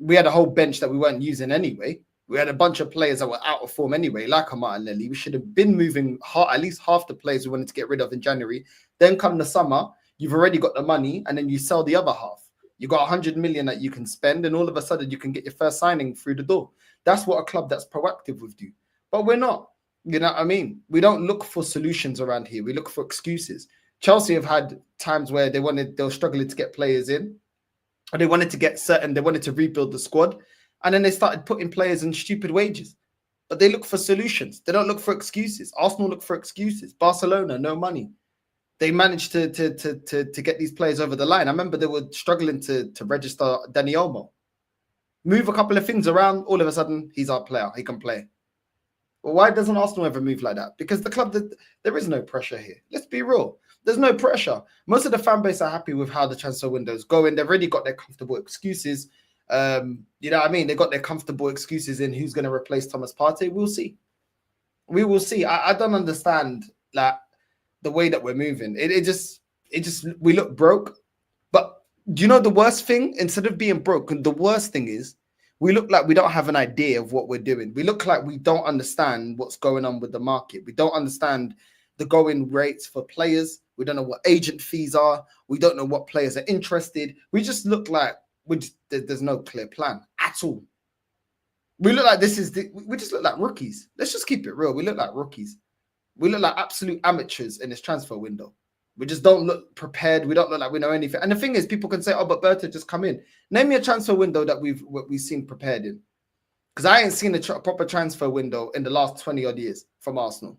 We had a whole bench that we weren't using anyway. We had a bunch of players that were out of form anyway, like Martinelli. We should have been moving at least half the players we wanted to get rid of in January. Then come the summer, you've already got the money, and then you sell the other half. You got 100 million that you can spend, and all of a sudden you can get your first signing through the door. That's what a club that's proactive would do. But we're not. You know what I mean? We don't look for solutions around here. We look for excuses. Chelsea have had times where they were struggling to get players in, or they wanted to rebuild the squad. And then they started putting players in stupid wages. But they look for solutions. They don't look for excuses. Arsenal look for excuses. Barcelona, no money. They managed to get these players over the line. I remember they were struggling to register Dani Olmo. Move a couple of things around, all of a sudden, he's our player. He can play. Well, why doesn't Arsenal ever move like that? Because the club, there is no pressure here. Let's be real. There's no pressure. Most of the fan base are happy with how the transfer window is going. They've already got their comfortable excuses. You know what I mean? They got their comfortable excuses in who's going to replace Thomas Partey. We'll see. We will see. I don't understand the way that we're moving. It just we look broke. But do you know the worst thing? Instead of being broke, the worst thing is we look like we don't have an idea of what we're doing. We look like we don't understand what's going on with the market. We don't understand the going rates for players. We don't know what agent fees are. We don't know what players are interested. We just look like there's no clear plan at all. We look like we just look like rookies. Let's just keep it real. We look like rookies. We look like absolute amateurs in this transfer window. We just don't look prepared. We don't look like we know anything. And the thing is, people can say, oh, but Berta just come in. Name me a transfer window that we've seen prepared in. Because I ain't seen a proper transfer window in the last 20 odd years from Arsenal.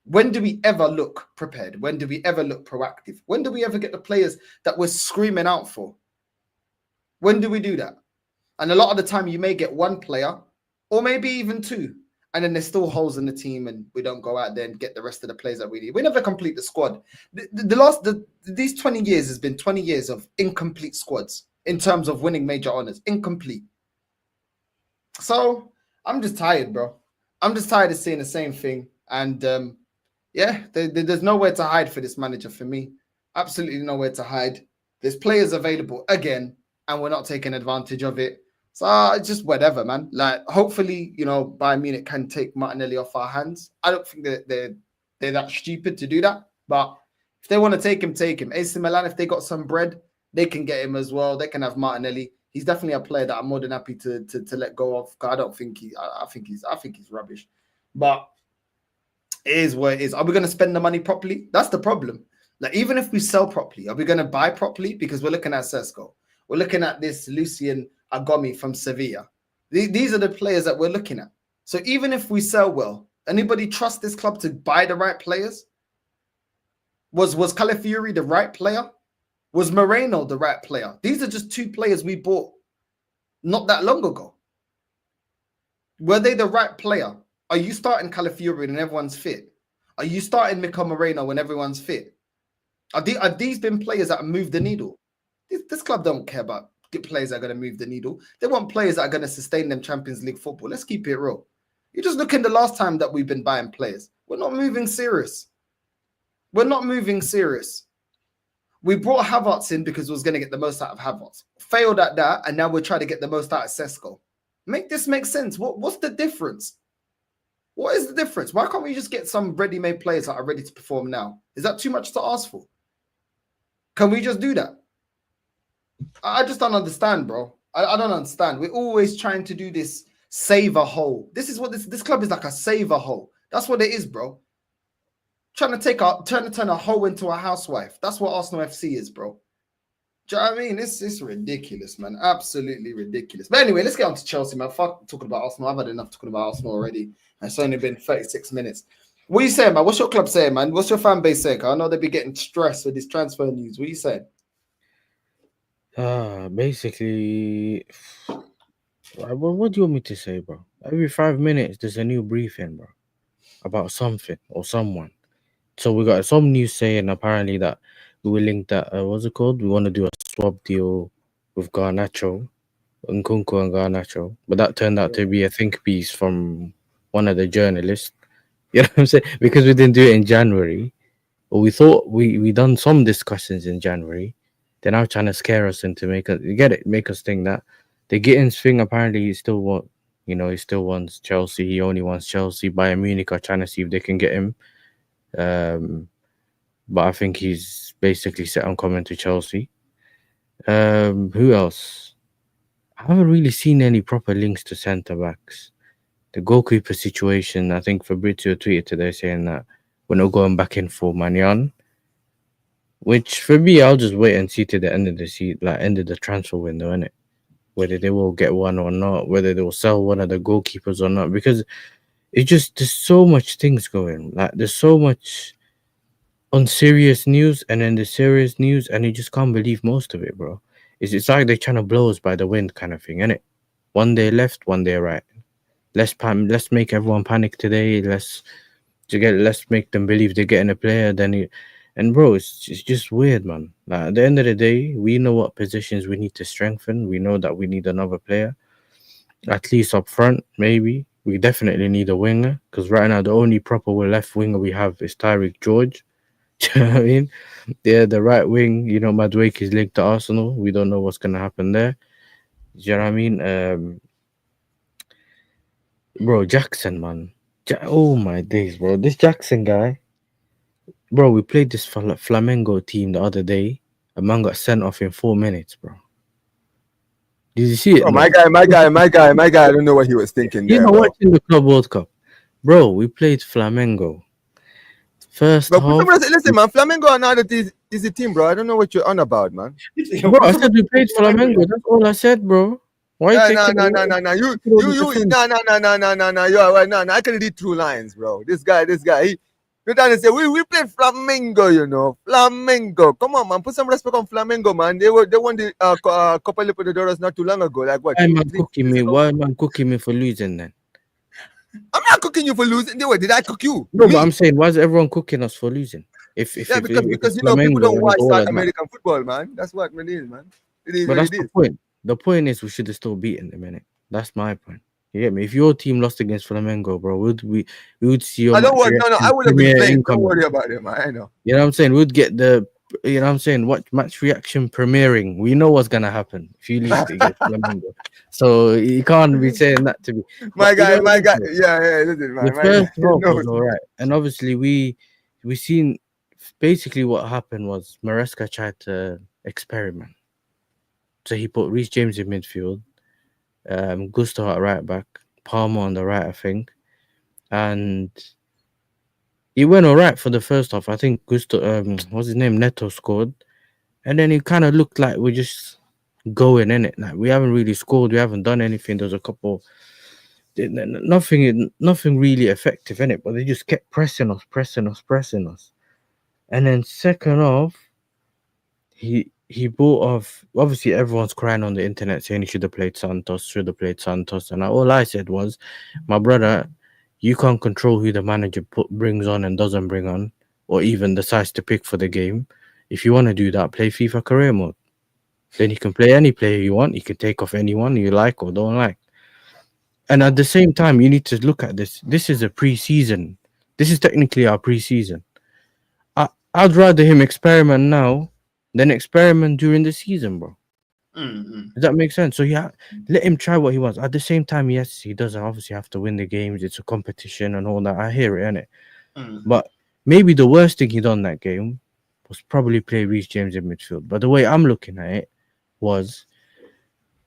When do we ever look prepared? When do we ever look proactive? When do we ever get the players that we're screaming out for? When do we do that? And a lot of the time you may get one player or maybe even two. And then there's still holes in the team and we don't go out there and get the rest of the players that we need. We never complete the squad. These 20 years has been 20 years of incomplete squads in terms of winning major honors. Incomplete. So I'm just tired, bro. I'm just tired of seeing the same thing. And there's nowhere to hide for this manager for me. Absolutely nowhere to hide. There's players available again, and we're not taking advantage of it. So it's just whatever, man. Like, hopefully, you know, Bayern Munich can take Martinelli off our hands. I don't think that they're that stupid to do that. But if they want to take him, take him. AC Milan, if they got some bread, they can get him as well. They can have Martinelli. He's definitely a player that I'm more than happy to let go of. I don't think I think he's rubbish. But it is what it is. Are we going to spend the money properly? That's the problem. Like, even if we sell properly, are we going to buy properly? Because we're looking at Sesko. We're looking at this Lucien Agomi from Sevilla. These are the players that we're looking at. So even if we sell well, anybody trust this club to buy the right players? Was Calafiori the right player? Was Moreno the right player? These are just two players we bought not that long ago. Were they the right player? Are you starting Calafiori when everyone's fit? Are you starting Miko Moreno when everyone's fit? Are these been players that have moved the needle? This club don't care about players that are going to move the needle. They want players that are going to sustain them Champions League football. Let's keep it real. You just look in the last time that we've been buying players. We're not moving serious. We're not moving serious. We brought Havertz in because we was going to get the most out of Havertz. Failed at that, and now we're trying to get the most out of Sesko. Make this make sense. What's the difference? What is the difference? Why can't we just get some ready-made players that are ready to perform now? Is that too much to ask for? Can we just do that? I just don't understand, bro. I don't understand. We're always trying to do this save a hole. This is what this club is, like a save a hole. That's what it is, bro. Trying to turn a hoe into a housewife. That's what Arsenal FC is, bro. Do you know what I mean? It's ridiculous, man. Absolutely ridiculous. But anyway, let's get on to Chelsea, man. Fuck talking about Arsenal. I've had enough talking about Arsenal already. It's only been 36 minutes. What are you saying, man? What's your club saying, man? What's your fan base saying? I know they'll be getting stressed with this transfer news. What are you saying? Basically, what do you want me to say, bro? Every 5 minutes, there's a new briefing, bro, about something or someone. So we got some news saying apparently that we will link that, what's it called? We want to do a swap deal with Garnacho, Nkunku and Garnacho. But that turned out to be a think piece from one of the journalists. You know what I'm saying? Because we didn't do it in January. But we thought we done some discussions in January. They're now trying to scare us into make us think that the Gittins thing, apparently he still wants Chelsea. He only wants Chelsea. Bayern Munich are trying to see if they can get him. But I think he's basically set on coming to Chelsea. Who else? I haven't really seen any proper links to centre backs. The goalkeeper situation, I think Fabrizio tweeted today saying that we're not going back in for Magnan. Which for me, I'll just wait and see to the end of the transfer window, innit? Whether they will get one or not, whether they will sell one of the goalkeepers or not, because there's so much things going. Like, there's so much unserious news and then the serious news, and you just can't believe most of it, bro. It's like they're trying to blow us by the wind kind of thing, innit? One day left, one day right. Let's make everyone panic today. Let's make them believe they're getting a player, and bro, it's just weird, man. Like, at the end of the day, we know what positions we need to strengthen. We know that we need another player, at least up front, maybe. We definitely need a winger, because right now the only proper left winger we have is Tyreek George. Do you know what I mean? Yeah, the right wing, Madueke is linked to Arsenal. We don't know what's going to happen there. Do you know what I mean? Bro, Jackson, man. Oh my days, bro. This Jackson guy. Bro, we played this Flamengo team the other day. A man got sent off in 4 minutes, bro. Did you see it? Oh, my guy. I don't know what he was thinking. You know, watching the Club World Cup, bro. We played Flamengo. First half. Listen, man. Flamengo are not is a team, bro. I don't know what you're on about, man. Bro, I said we played Flamengo. That's all I said, bro. Why? No. You no. You're right. No. I can read through lines, bro. This guy. You're trying to say we played Flamengo, Flamengo. Come on, man. Put some respect on Flamengo, man. They won the Copa Libertadores not too long ago. Like what? Why man cooking me for losing then? I'm not cooking you for losing. Did I cook you? No, but I'm saying, why is everyone cooking us for losing? Because people don't watch South American football, man. That's what it is, man. But that's the point. The point is we should have still beaten them, innit? That's my point. You get me? If your team lost against Flamengo, bro, we would see your. I don't want. No. I would have been playing. Don't worry about it, man. I know. You know what I'm saying? We'd get the you know what I'm saying, watch match reaction premiering. We know what's gonna happen if you lose against Flamengo. So you can't be saying that to me. But My you know guy, what it is, though? yeah, listen, The man, my guy first half was knows. all right, and obviously we seen basically what happened was Maresca tried to experiment. So he put Reece James in midfield, Gusto at right back, Palmer on the right, I think, and he went all right for the first half. I think Gusto, what's his name, Neto scored, and then it kind of looked like we're just going in it. Like we haven't really scored, we haven't done anything. There's a couple, nothing really effective in it, but they just kept pressing us. And then second half, he bought off. Obviously, everyone's crying on the internet saying he should have played Santos, and all I said was, my brother, you can't control who the manager brings on and doesn't bring on, or even decides to pick for the game. If you want to do that, play FIFA career mode. Then you can play any player you want. You can take off anyone you like or don't like. And at the same time, you need to look at this. This is a pre-season. This is technically our pre-season. I'd rather him experiment now than experiment during the season, bro. Does that make sense? So yeah, let him try what he wants. At the same time, yes, he doesn't obviously have to win the games. It's a competition and all that. I hear it, innit? But maybe the worst thing he done that game was probably play Reece James in midfield. But the way I'm looking at it was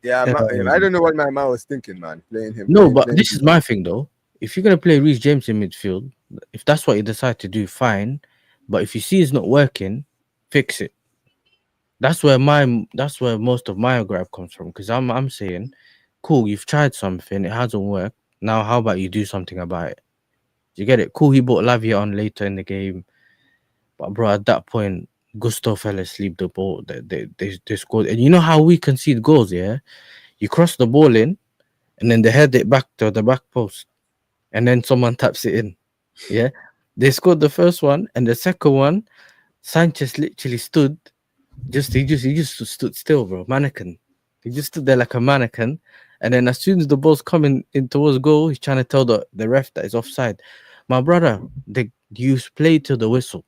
Yeah, I don't know what my man was thinking, man. Playing him. no, playing, but playing this him. is my thing though. If you're gonna play Reece James in midfield, if that's what you decide to do, fine. But if you see it's not working, fix it. That's where most of my gripe comes from. Because I'm saying, cool, you've tried something, it hasn't worked. Now how about you do something about it? You get it? Cool, he brought Lavia on later in the game. But bro, at that point, Gusto fell asleep the ball. They scored. And you know how we concede goals, yeah? You cross the ball in, and then they head it back to the back post. And then someone taps it in. Yeah. They scored the first one, and the second one, Sanchez literally he just stood still, bro. Mannequin. He just stood there like a mannequin. And then as soon as the ball's coming in towards goal, he's trying to tell the ref that is offside. My brother, you play to the whistle.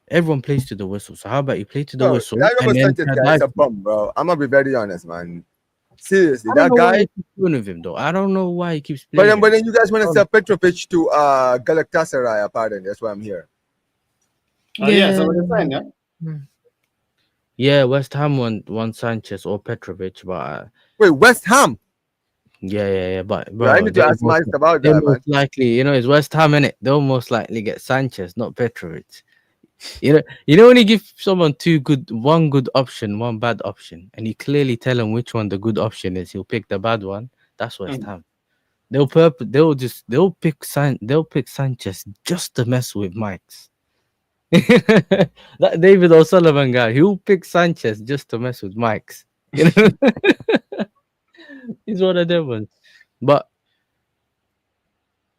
Everyone plays to the whistle. So how about you play to the Bro, whistle that and Robert then Sanchez guy is a bum, bro. I'm gonna be very honest, man. Seriously, I don't that know why guy. he keeps doing with him though. I don't know why he keeps But playing. then you guys want to sell Petrovic to Galatasaray, apparently. That's why I'm here. So what you're saying, yeah? Yeah, West Ham want Sanchez or Petrovic, but Wait, West Ham? yeah. But Bro, I bro, need to ask Mike about they that, man. most likely, it's West Ham, innit? They'll most likely get Sanchez, not Petrovic. You know when you give someone one good option, one bad option, and you clearly tell him which one the good option is, he'll pick the bad one. That's West Ham. They'll pick Sanchez just to mess with Mike's. That David O'Sullivan guy, he'll pick Sanchez just to mess with Mike's. You know, he's one of them ones. But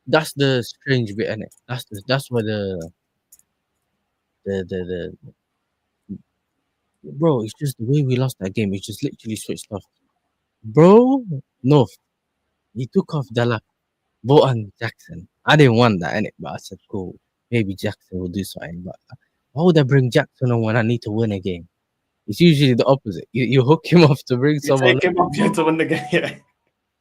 that's the strange bit, innit? That's where the bro. It's just the way we lost that game. He just literally switched off, bro. No, he took off Dala, Bohan Jackson. I didn't want that, innit? But I said, cool, maybe Jackson will do something. But why would I bring Jackson on when I need to win a game? It's usually the opposite. You hook him off to bring You someone, take him up here to win the game. Yeah.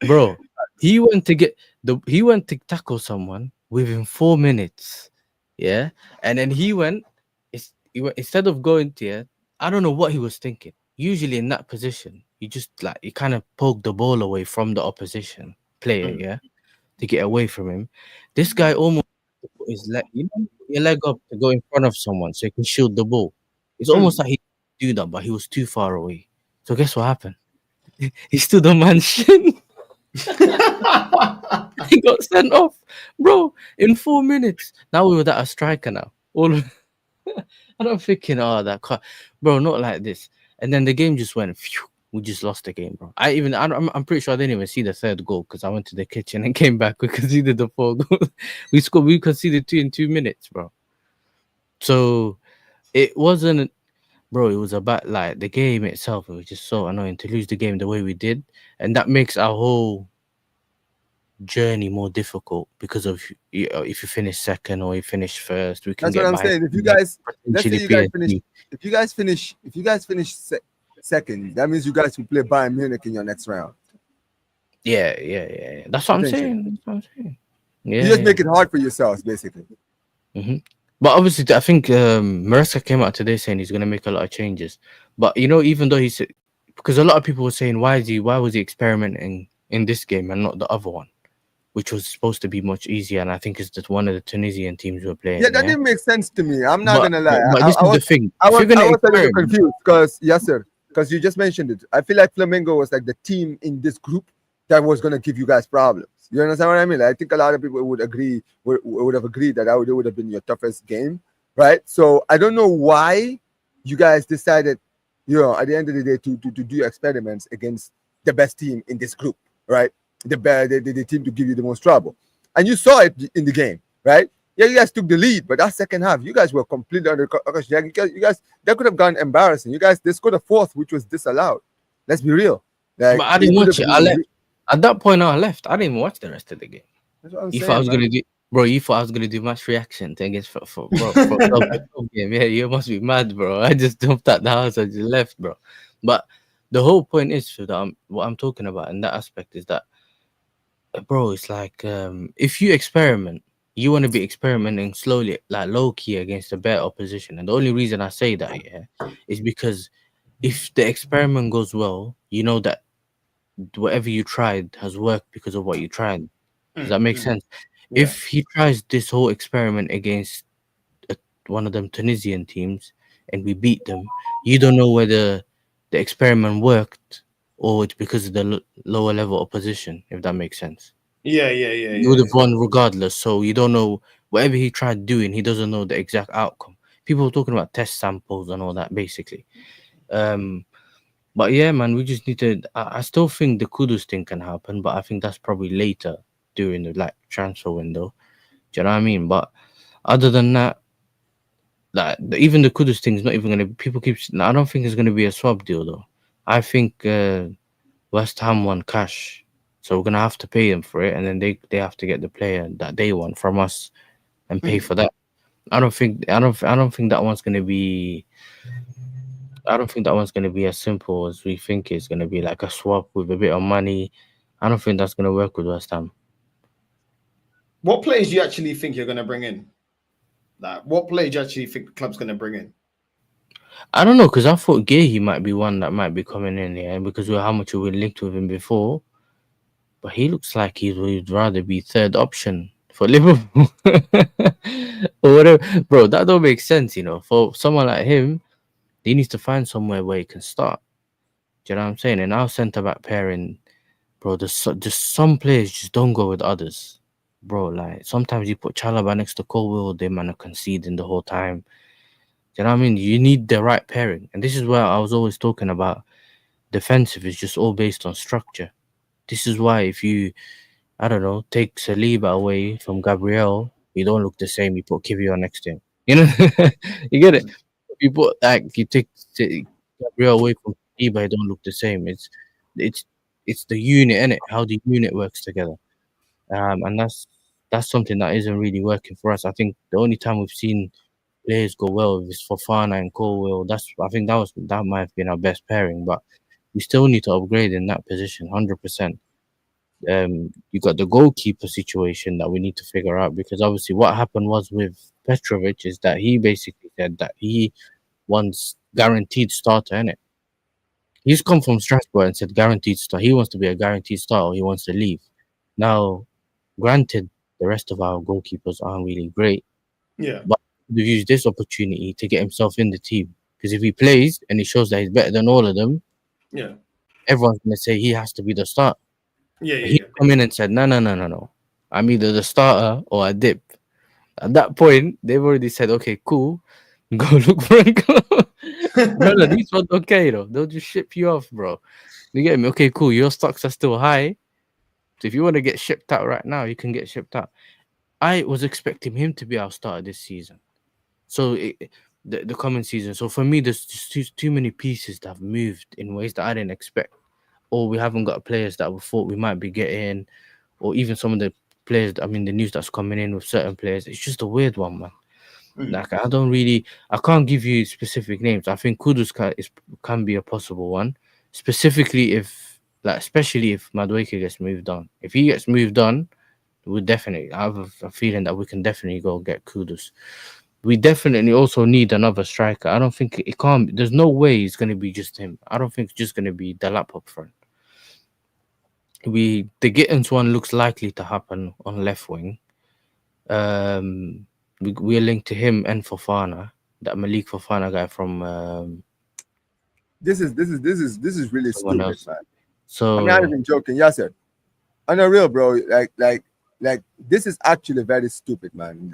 bro. He went to tackle someone within 4 minutes, yeah, and then he went instead of going to it. I don't know what he was thinking. Usually in that position, you just you kind of poke the ball away from the opposition player, yeah, to get away from him. This guy almost put his leg, your leg up to go in front of someone so he can shield the ball. It's almost like he do that, but he was too far away. So guess what happened? He stood on man's shin. He got sent off, bro, in 4 minutes. Now we were at a striker now. I don't thinking, that car, bro, not like this. And then the game just went. Phew, we just lost the game, bro. I'm pretty sure I didn't even see the third goal because I went to the kitchen and came back. We conceded the 4 goals. We conceded 2 in 2 minutes, bro. So it wasn't, bro. It was about the game itself. It was just so annoying to lose the game the way we did, and that makes our whole journey more difficult because of if you finish second or you finish first, we can That's what get I'm behind saying. If you guys, let's say potentially you guys finish, PSG. if you guys finish second, that means you guys will play Bayern Munich in your next round. Yeah. That's what I'm Potentially. saying. That's what I'm saying. You Yeah, just yeah. make it hard for yourselves, basically. But obviously, I think Maresca came out today saying he's going to make a lot of changes. But even though he said, because a lot of people were saying, why was he experimenting in this game and not the other one, which was supposed to be much easier? And I think it's just one of the Tunisian teams we're playing. Yeah, that didn't make sense to me. I'm not But gonna lie. but this is the thing. I If you're was going to a little experiment, confused because yes, sir, because you just mentioned it. I feel like Flamengo was like the team in this group that was gonna give you guys problems. You understand what I mean? Like, I think a lot of people would agree would have agreed that it would have been your toughest game, right? So I don't know why you guys decided, at the end of the day, to do experiments against the best team in this group, right? The team to give you the most trouble, and you saw it in the game, right? Yeah, you guys took the lead, but that second half, you guys were completely under. You guys, that could have gone embarrassing. You guys, they scored a fourth, which was disallowed. Let's be real. Like, but I it didn't could watch have it. I left. been. At that point, I left. I didn't watch the rest of the game. That's what I'm You thought I saying, was man. gonna do, bro. You thought I was gonna do match reaction to against for bro for the game. Yeah, you must be mad, bro. I just jumped out the house. I just left, bro. But the whole point is that what I'm talking about in that aspect is that, bro, it's like if you experiment, you want to be experimenting slowly, like low key against a better opposition. And the only reason I say that, is because if the experiment goes well, you know that whatever you tried has worked because of what you tried. Does that make sense? Yeah. If he tries this whole experiment against one of them Tunisian teams and we beat them, you don't know whether the experiment worked or it's because of the lower level opposition, if that makes sense. Yeah. You would have won regardless, so you don't know whatever he tried doing, he doesn't know the exact outcome. People were talking about test samples and all that, basically. But yeah, man, we just need to. I still think the Kudus thing can happen, but I think that's probably later during the transfer window. Do you know what I mean? But other than that, even the Kudus thing is not even gonna. People keep. I don't think it's gonna be a swap deal though. I think West Ham want cash, so we're gonna have to pay them for it, and then they have to get the player that they want from us and pay for that. I don't think that one's gonna be. I don't think that one's going to be as simple as we think it's going to be, like a swap with a bit of money. I don't think that's going to work with West Ham. What players do you actually think you're going to bring in? Like, what players do you actually think the club's going to bring in? I don't know, because I thought Gay might be one that might be coming in here because of how much we linked with him before. But he looks like he'd rather be third option for Liverpool or whatever. Bro, that don't make sense, For someone like him, he needs to find somewhere where he can start. Do you know what I'm saying? And our centre back pairing, bro, just some players just don't go with others, bro. Like sometimes you put Chalobah next to Colwill, they man are conceding the whole time. Do you know what I mean? You need the right pairing, and this is where I was always talking about. Defensive is just all based on structure. This is why if you, I don't know, take Saliba away from Gabriel, you don't look the same. You put Kivior next to him. You get it. You put you take Gabriel away from Saliba, you don't look the same. It's the unit, innit? How the unit works together. And that's something that isn't really working for us. I think the only time we've seen players go well is Fofana and Colwill. I think that might have been our best pairing, but we still need to upgrade in that position, 100%. You got the goalkeeper situation that we need to figure out, because obviously what happened was with Petrovic is that he basically said that he wants guaranteed starter, innit? He's come from Strasbourg and said guaranteed start. He wants to be a guaranteed starter. He wants to leave. Now, granted, the rest of our goalkeepers aren't really great. Yeah. But we've used this opportunity to get himself in the team. Because if he plays and he shows that he's better than all of them, Yeah. everyone's going to say he has to be the starter. Yeah. He come in and said, no. I'm either the starter or a dip. At that point, they've already said, okay, cool. Go look for a club. No, these ones okay, though. They'll just ship you off, bro. You get me? Okay, cool. Your stocks are still high. So if you want to get shipped out right now, you can get shipped out. I was expecting him to be our starter this season. So the coming season. So for me, there's just too many pieces that have moved in ways that I didn't expect. Or we haven't got players that we thought we might be getting. or even some of the players. I mean, the news that's coming in with certain players, it's just a weird one, man. Like I can't give you specific names. I think Kudus can be a possible one, specifically if, like, especially if Madueke gets moved on. If he gets moved on, I have a feeling that we can definitely go get Kudus. We definitely also need another striker. I don't think it can't. There's no way it's going to be just him. I don't think it's just going to be Delap up front. The Gittins one looks likely to happen on left wing. We're linked to him and Fofana, that Malik Fofana guy from This is really someone stupid, else. man. So I'm not even joking. Yes, sir. On a real, bro. Like this is actually very stupid, man.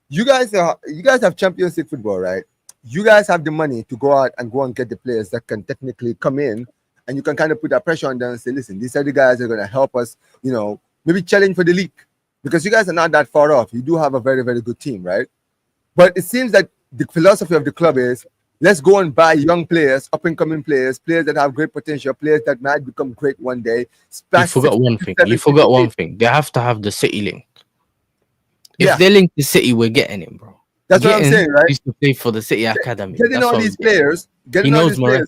You guys have Champions League football, right? You guys have the money to go out and get the players that can technically come in, and you can kind of put that pressure on them and say, listen, these are the guys that are going to help us, maybe challenge for the league, because you guys are not that far off. You do have a very, very good team, right? But it seems that the philosophy of the club is, let's go and buy young players, up-and-coming players that have great potential, players that might become great one day. you forgot one thing. You forgot one thing. They have to have the City link. If they link the City, we're getting him, bro. That's what I'm saying, right? Used to play for the City Academy. Getting all these players,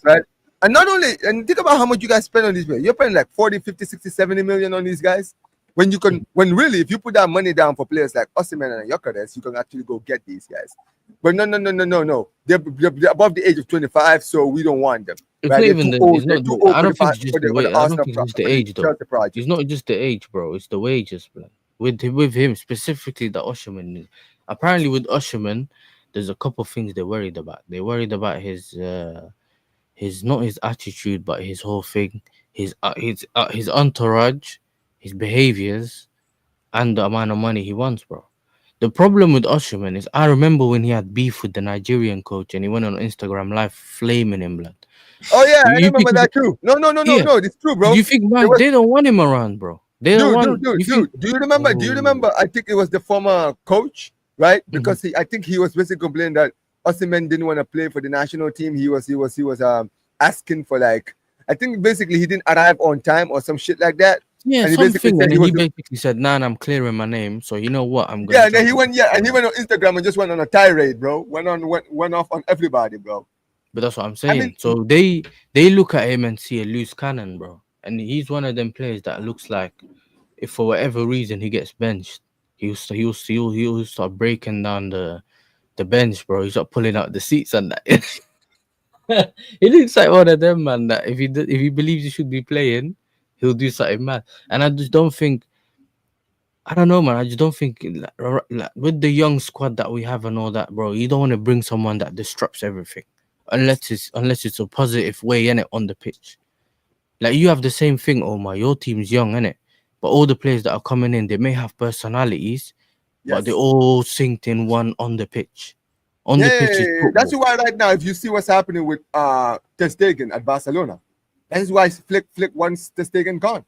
right? And not only, and think about how much you guys spend on these players. You're spending like 40, 50, 60, 70 million on these guys. When really, if you put that money down for players like Osimhen and Gyokeres, you can actually go get these guys. But no. They're above the age of 25, so we don't want them. It's right? not even the. I don't think it's just the way. I don't think it's just the age, though. It's not just the age, bro. It's the wages, bro. With him specifically, the Osimhen. Apparently, with Osimhen, there's a couple of things they're worried about. They're worried about his not his attitude, but his whole thing, his entourage, his behaviors, and the amount of money he wants, bro. The problem with Osimhen is, I remember when he had beef with the Nigerian coach and he went on Instagram live flaming him, blood. Oh yeah, I remember that too. No, it's true, bro. Do you think, man, they don't want him around, bro? They don't want. Dude, do you remember? Do you remember? I think it was the former coach, right? Because I think he was basically complaining that Osimhen didn't want to play for the national team. He was asking for, like, I think basically he didn't arrive on time or some shit like that. Yeah, and something. And he basically said, "Nah, I'm clearing my name. So you know what? I'm going." Yeah, and then he went. Yeah, and he went on Instagram and just went on a tirade, bro. Went off on everybody, bro. But that's what I'm saying. I mean, so they look at him and see a loose cannon, bro. And he's one of them players that looks like, if for whatever reason he gets benched, he'll start breaking down the bench, bro. He'll start pulling out the seats and that. He looks like one of them, man. That if he believes he should be playing, he'll do something mad. And I just don't think. I don't know, man. I just don't think, like, with the young squad that we have and all that, bro. You don't want to bring someone that disrupts everything, unless it's a positive way in it on the pitch. Like, you have the same thing, Omar. Your team's young, innit? But all the players that are coming in, they may have personalities, but they're all synced in one on the pitch. On the pitch, that's why right now, if you see what's happening with Ter Stegen at Barcelona, that is why Flick wants Ter Stegen gone.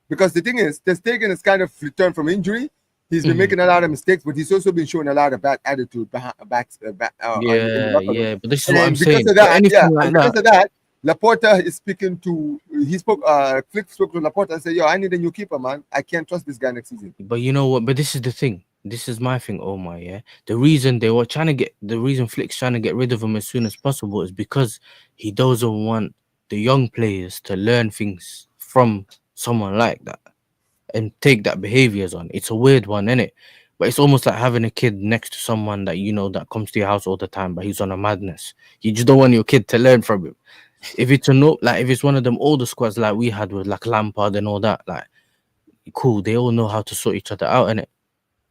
Because the thing is, Ter Stegen has kind of returned from injury. He's been making a lot of mistakes, but he's also been showing a lot of bad attitude back. But this is what I'm saying. Because of that, Laporta is speaking to. Flick spoke to Laporta and said, "Yo, I need a new keeper, man. I can't trust this guy next season." But you know what? But this is the thing. This is my thing, Omar. Yeah, the reason Flick's trying to get rid of him as soon as possible is because he doesn't want the young players to learn things from someone like that and take that behaviors on. It's a weird one, isn't it? But it's almost like having a kid next to someone that that comes to your house all the time, but he's on a madness. You just don't want your kid to learn from him. If it's if it's one of them older squads like we had with like Lampard and all that, like, cool, they all know how to sort each other out, innit?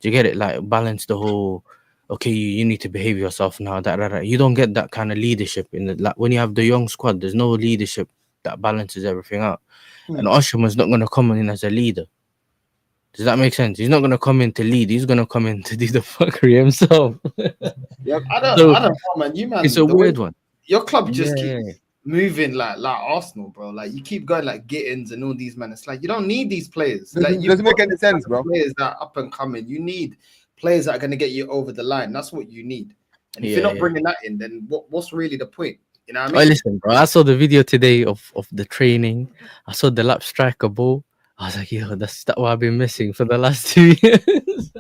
Do you get it? Like, balance the whole, okay, you need to behave yourself now, that. You don't get that kind of leadership when you have the young squad. There's no leadership that balances everything out. And Osimhen's not going to come in as a leader. Does that make sense? He's not going to come in to lead. He's going to come in to do the fuckery himself. I don't know, man. It's a weird one. Your club just keeps moving like Arsenal, bro. Like, you keep going like Gittins and all these, man. It's like, you don't need these players. Doesn't make any sense, bro. Players that are up and coming. You need players that are going to get you over the line. That's what you need. And if you're not bringing that in, then what's really the point? You know what I mean? Listen, bro. I saw the video today of the training. I saw the lap striker ball. I I was like, yo, that's what I've been missing for the last 2 years.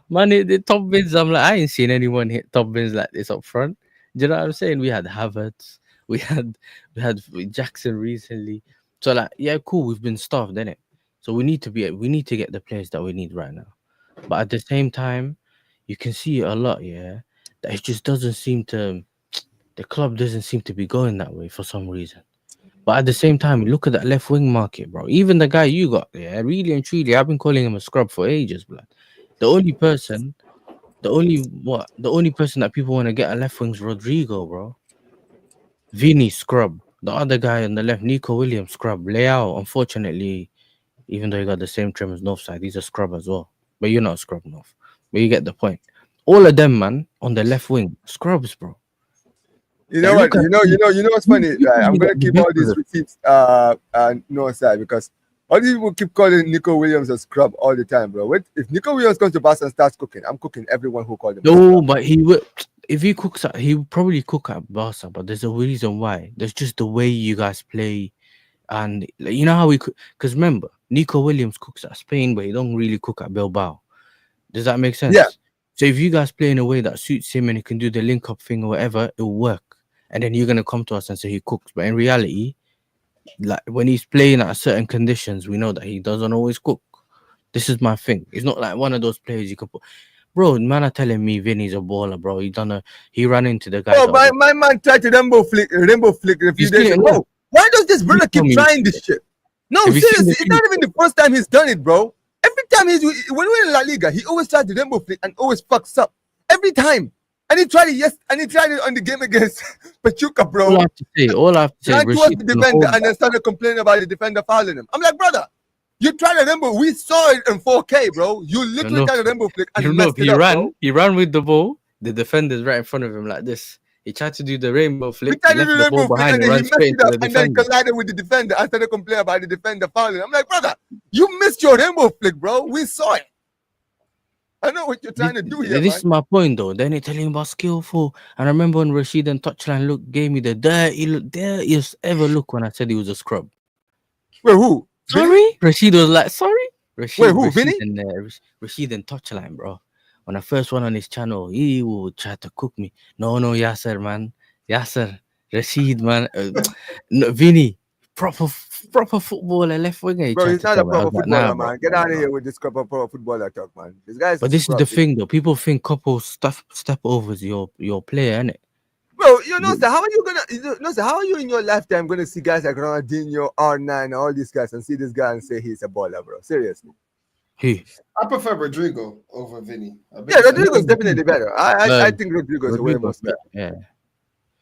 Man, the top bins, I'm like, I ain't seen anyone hit top bins like this up front. Do you know what I'm saying? We had Havertz, we had Jackson recently. So like, yeah, cool, we've been starved, innit? So we need to get the players that we need right now. But at the same time, you can see a lot, yeah, that it just doesn't seem to the club doesn't seem to be going that way for some reason. But at the same time, look at that left wing market, bro. Even the guy you got, yeah, really and truly, I've been calling him a scrub for ages, blood. The only person, the only person that people want to get a left wing's Rodrigo, bro. Vini scrub. The other guy on the left, Nico Williams scrub. Leao, unfortunately, even though he got the same trim as Northside, he's a scrub as well. But you're not a scrub, North. But you get the point. All of them, man, on the left wing, scrubs, bro. You know Like, what? You know what's funny? you Right? I'm see gonna that keep the all best these of it. receipts no side because all these people keep calling Nico Williams a scrub all the time, bro. What if Nico Williams comes to Barca and starts cooking? I'm cooking everyone who called him. a No, scrub. but he would. If he cooks, he would probably cook at Barca. But there's a reason why. There's just the way you guys play, and like, you know how we cook. Because remember, Nico Williams cooks at Spain, but he don't really cook at Bilbao. Does that make sense? Yeah. So if you guys play in a way that suits him and he can do the link up thing or whatever, it will work. And then you're gonna come to us and say he cooks. But in reality, like when he's playing at certain conditions, we know that he doesn't always cook. This is my thing. It's not like one of those players you can put. Bro, man are telling me Vinny's a baller, bro. He ran into the guy. Oh, my man tried to rainbow flick a few You days seen it, ago. no? Why does this brother tell keep me trying you this shit? No, Have you seen seriously, the it's not even the first time he's done it, bro. Every time when we're in La Liga, he always tries to rainbow flick and always fucks up. Every time. And he tried it on the game against Pachuca, bro. All I have to say, Ran towards Rashid the can defender hold and then started complaining about the defender fouling him. I'm like, brother, you tried to rainbow. We saw it in 4K, bro. You literally know, tried to rainbow flick and you know, messed it up, bro. he ran with the ball. The defender's right in front of him like this. He tried to do the rainbow We flick, tried to left do the the ball rainbow flick behind and and then he ran messed straight it into up the and then defender. collided with the defender and started complaining about the defender fouling. I'm like, brother, you missed your rainbow flick, bro. We saw it. I know what you're trying to do here, This man. is my point, though. Then they telling about skillful. And I remember when Rashid and Touchline gave me the dirtiest ever look when I said he was a scrub. Wait, who? Vinny? Sorry? Rashid was like, sorry? Wait, who? Vinny? Rashid and Touchline, bro. When I first went on his channel, he would try to cook me. No, Yasser, man. Yasser. Rashid, man. No, Vinny. Proper footballer, left winger. He Bro, tried he's to not tell a me. I proper was like, footballer, nah, bro. man. Get out of here with this proper footballer talk, man. This guy's But this is the thing, though. People think couple step overs your player, innit? Bro, you know, sir, how are how are you in your lifetime gonna see guys like Ronaldinho, R9, all these guys and see this guy and say he's a baller, bro? Seriously. Who? I prefer Rodrigo over Vinny. Yeah, Rodrigo's definitely better. I think Rodrigo's way more better. Yeah.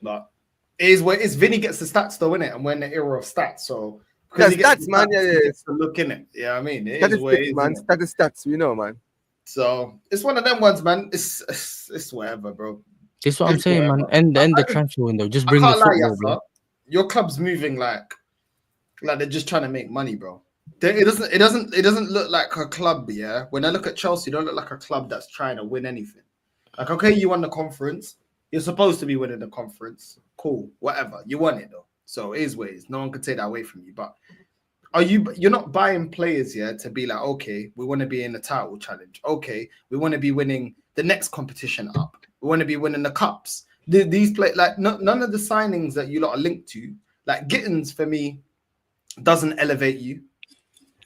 But it's Vinny gets the stats though, innit? And we're in the era of stats, so Yeah, he gets stats, man. he Yeah. gets to look in it. Yeah, I mean, it is what it Statistics, is, man. innit? Stats, we know, man. So it's one of them ones, man. It's whatever, bro. That's what I'm It's saying, man. whatever. End the transfer window. Just bring I the can't lie, football, bro. Yasser. Your club's moving like they're just trying to make money, bro. It doesn't look like a club, yeah. When I look at Chelsea, it don't look like a club that's trying to win anything. Like, okay, you won the conference. You're supposed to be winning the conference. Cool, whatever. You won it though. So it is what it is. No one can take that away from you. But you're not buying players here to be like, okay, we want to be in the title challenge. Okay, we want to be winning the next competition up. We want to be winning the cups. These play like none of the signings that you lot are linked to, like Gittins for me, doesn't elevate you.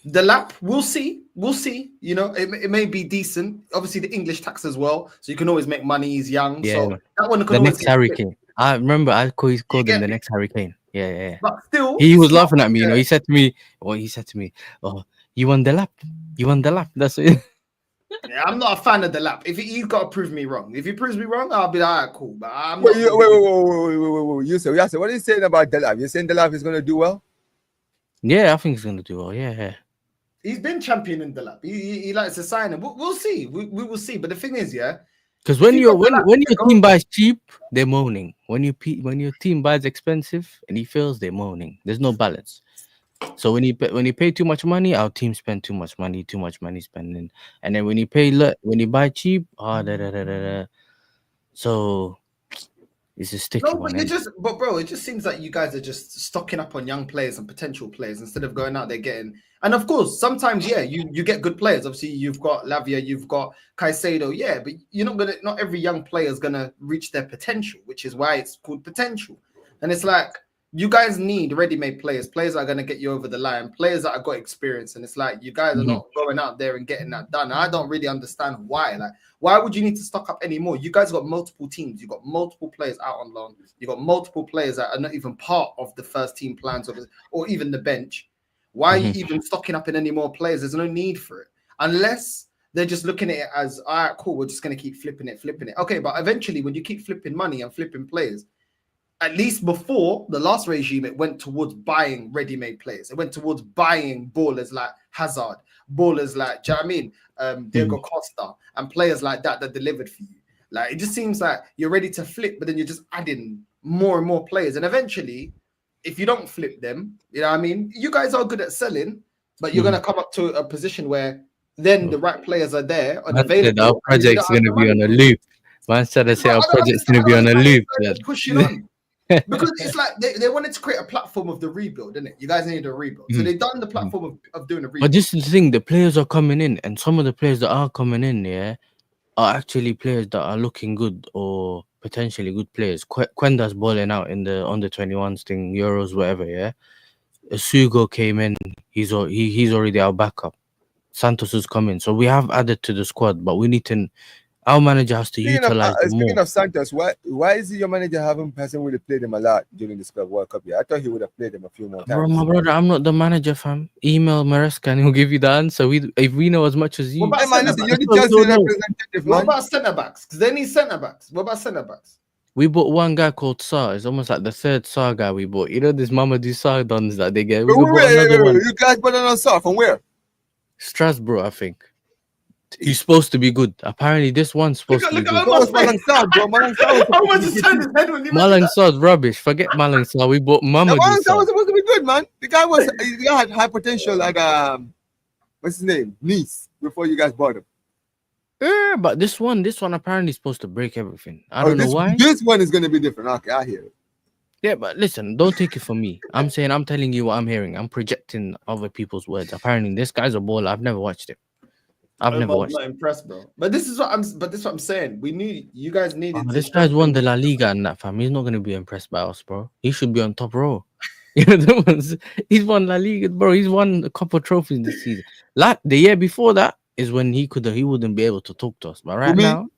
The lap, we'll see. You know, it may be decent. Obviously, the English tax as well, so you can always make money. He's young, Yeah, so that one can the always next get Harry split. Kane. I remember I called him get the me? next Harry Kane. Yeah. But still, He was it's not- laughing at me, you know. He said to me, "Oh, you won the lap. You won the lap." That's it. Yeah, I'm not a fan of the lap. If he's got to prove me wrong. If he proves me wrong, I'll be like, all right, cool. But I'm Wait, not. wait. You say, what are you saying about Delap? You're saying Delap is gonna do well? Yeah, I think he's gonna do well. Yeah. He's been champion in the lap. He likes to sign him. We'll see. We will see. But the thing is, yeah, Because when If your you got the when lap, your go. team buys cheap, they're moaning. When your team buys expensive and he fails, they're moaning. There's no balance. So when you pay too much money, our team spend too much money spending. And then when you buy cheap, So It's a sticky No, one. but Innit? but bro, it just seems like you guys are just stocking up on young players and potential players instead of going out there getting. And of course, sometimes you get good players. Obviously, you've got Lavia, you've got Caicedo, but you're not every young player is gonna reach their potential, which is why it's called potential. And it's like you guys need ready-made players that are gonna get you over the line, players that have got experience. And it's like you guys are not going out there and getting that done. I don't really understand why. Like, why would you need to stock up anymore? You guys got multiple teams. You got multiple players out on loan. You got multiple players that are not even part of the first team plans or even the bench. Why are you even stocking up in any more players? There's no need for it. Unless they're just looking at it as, all right, cool, we're just going to keep flipping it. Okay, but eventually when you keep flipping money and flipping players, at least before the last regime, it went towards buying ready-made players. It went towards buying ballers like Hazard, ballers like, do you know what I mean? Diego Costa, and players like that delivered for you. Like, it just seems like you're ready to flip, but then you're just adding more and more players. And eventually, if you don't flip them, you know what I mean? You guys are good at selling, but you're going to come up to a position where then the right players are there and available. Our project's going to be on a loop. Man said, our project's going to be on a loop. Pushing on. Because it's like they wanted to create a platform of the rebuild, didn't it? You guys need a rebuild. So they've done the platform of doing a rebuild. But this is the thing, the players are coming in, and some of the players that are coming in, are actually players that are looking good or potentially good players. Quenda's balling out in the under 21s thing, Euros, whatever, Sugo came in, he's already our backup. Santos is coming. So we have added to the squad, but we need to. Our manager has to utilize them more. Speaking of Santos, why is your manager hasn't really played him a lot during this Club World Cup? I thought he would have played him a few more times. Bro, my brother, I'm not the manager, fam. Email Maresca and he'll give you the answer. If we know as much as you. What about centre backs? Because they need centre backs. What about centre backs? We bought one guy called Sarr. It's almost like the third Sarr guy we bought. You know this Mamadou Sarr dons that they get. You guys bought another Sarr from where? Strasbourg, I think. He's supposed to be good. Apparently, this one's supposed to be good. Malang Sarr's rubbish. Forget Malang Sarr. We bought Mamadou Sarr. Sarr was supposed to be good, man. The guy had high potential, like what's his name? Nice. Before you guys bought him. Yeah, but this one apparently is supposed to break everything. I don't know why. This one is gonna be different. Okay, I hear it. Yeah, but listen, don't take it from me. I'm telling you what I'm hearing. I'm projecting other people's words. Apparently, this guy's a baller. I've never watched it. I'm not impressed, bro. But this is what I'm saying. You guys needed. This guy's won the La Liga and that, fam. He's not gonna be impressed by us, bro. He should be on top row. You know, he's won La Liga, bro. He's won a couple of trophies this season. Like the year before that is when he wouldn't be able to talk to us. But right now,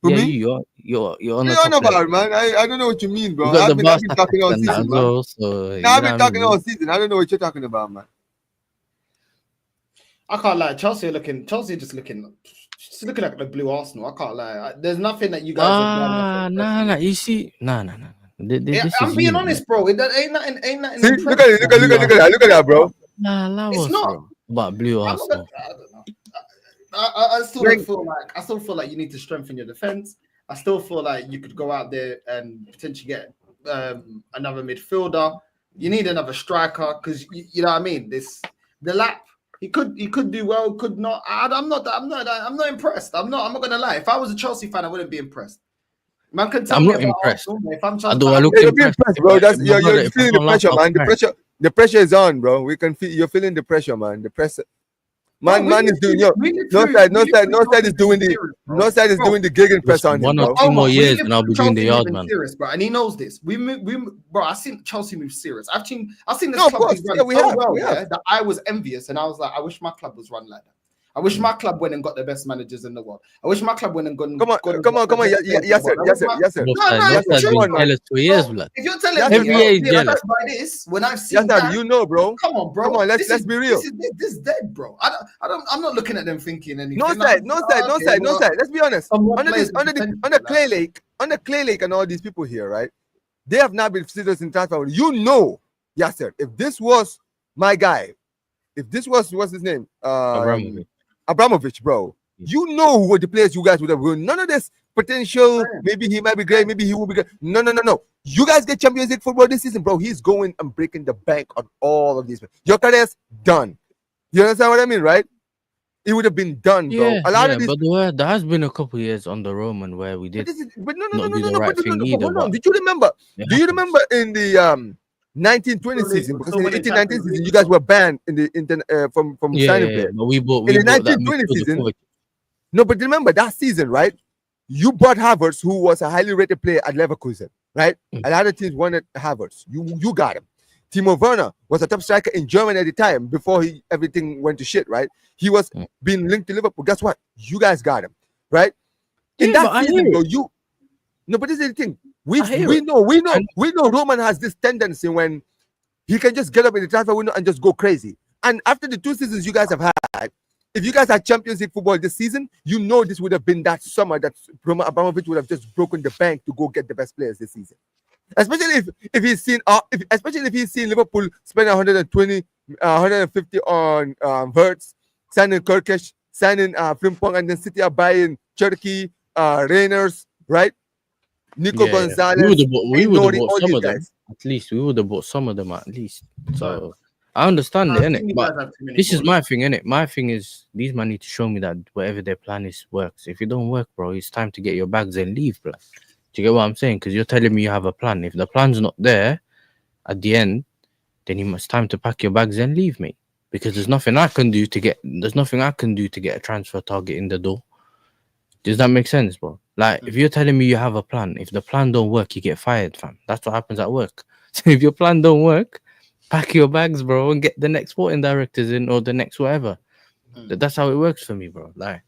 you're on the top about, man. I don't know what you mean, bro. I've been talking all season, man. I've been talking all season. I don't know what you're talking about, man. I can't lie. Chelsea just looking like the blue Arsenal. I can't lie. There's nothing that you guys have done. Nah. You see, nah. I'm being honest, bro. Ain't nothing. See, look at that, bro. Nah, it's not. But blue Arsenal. I don't know. I still feel like you need to strengthen your defense. I still feel like you could go out there and potentially get another midfielder. You need another striker because you know what I mean. The lap. He could do well, could not. I'm not impressed. I'm not gonna lie. If I was a Chelsea fan, I wouldn't be impressed. Man can tell I'm me not impressed. Arsenal, if I'm Chelsea I look impressed, bro. You're feeling the pressure, man. The pressure is on, bro. We can feel you're feeling the pressure, man. The pressure. Man is doing no side is doing the gig press on him. 1 or 2 more years and I'll be doing the yard, man. Serious, bro, and he knows this. Bro. I've seen Chelsea move serious. I've seen this club run that I was envious, and I was like, I wish my club was run like that. I wish my club went and got the best managers in the world. I wish my club went and gone. Come on. Yes, sir. No, jealous for years, blood. If you're telling me by this, when I've seen that, you know, bro. Come on, bro. Come on, let's be real. This is dead, bro. I'm not looking at them thinking anything. No side. Let's be honest. On the Clay Lake and all these people here, right? They have not been serious in transfer. You know, yes, sir. If this was my guy, if this was what's his name, Abramovich, bro. You know what the players you guys would have won. None of this potential. Maybe he might be great. Maybe he will be great. No. You guys get Champions League football this season, bro. He's going and breaking the bank on all of these. Gyokeres done. You understand what I mean, right? it would have been done, bro. Yeah, A lot yeah, of these. but there has been a couple years on the Roman where we But, did but no, no, no, not no, do no, the no. right thing But either. hold on. But Did you remember? it Do you happens. remember in the 1920 Still season? we're Because still in the winning 1819 Champions season, League, you guys bro. were banned from Yeah, signing yeah, players. but we In the bought that 1920 midfielder season, Kovacic. no, but remember that season, right? You bought Havertz, who was a highly rated player at Leverkusen, right? Mm. A lot of teams wanted Havertz. You got him. Timo Werner was a top striker in Germany at the time before everything went to shit, right? He was Mm. being linked to Liverpool. Guess what? You guys got him, right? In Yeah, that but I season, hear bro, it. no, but this is the thing. I hear it. And We know Roman has this tendency when he can just get up in the transfer window and just go crazy. And after the 2 seasons you guys have had, if you guys had Champions League football this season, you know this would have been that summer that Roman Abramovich would have just broken the bank to go get the best players this season. Especially if he's seen especially if he's seen Liverpool spend 120, 150 on Verts, signing Kirkish, signing Frimpong, and then City are buying Cherokee, Rainers, right? Nico yeah, Gonzalez, we would have Nori, bought all some these of them. guys. At least we would have bought some of them at least. So I understand I it, think innit? you But guys have too many this is ballers. my thing, innit? My thing is these man need to show me that whatever their plan is works. If it don't work, bro, it's time to get your bags and leave, bro. Do you get what I'm saying? Because you're telling me you have a plan. If the plan's not there at the end, then it's time to pack your bags and leave, mate. Because there's nothing I can do to get a transfer target in the door. Does that make sense, bro? Like, if you're telling me you have a plan, if the plan don't work, you get fired, fam. That's what happens at work. So if your plan don't work, pack your bags, bro, and get the next sporting directors in or the next whatever. That's how it works for me, bro. Like,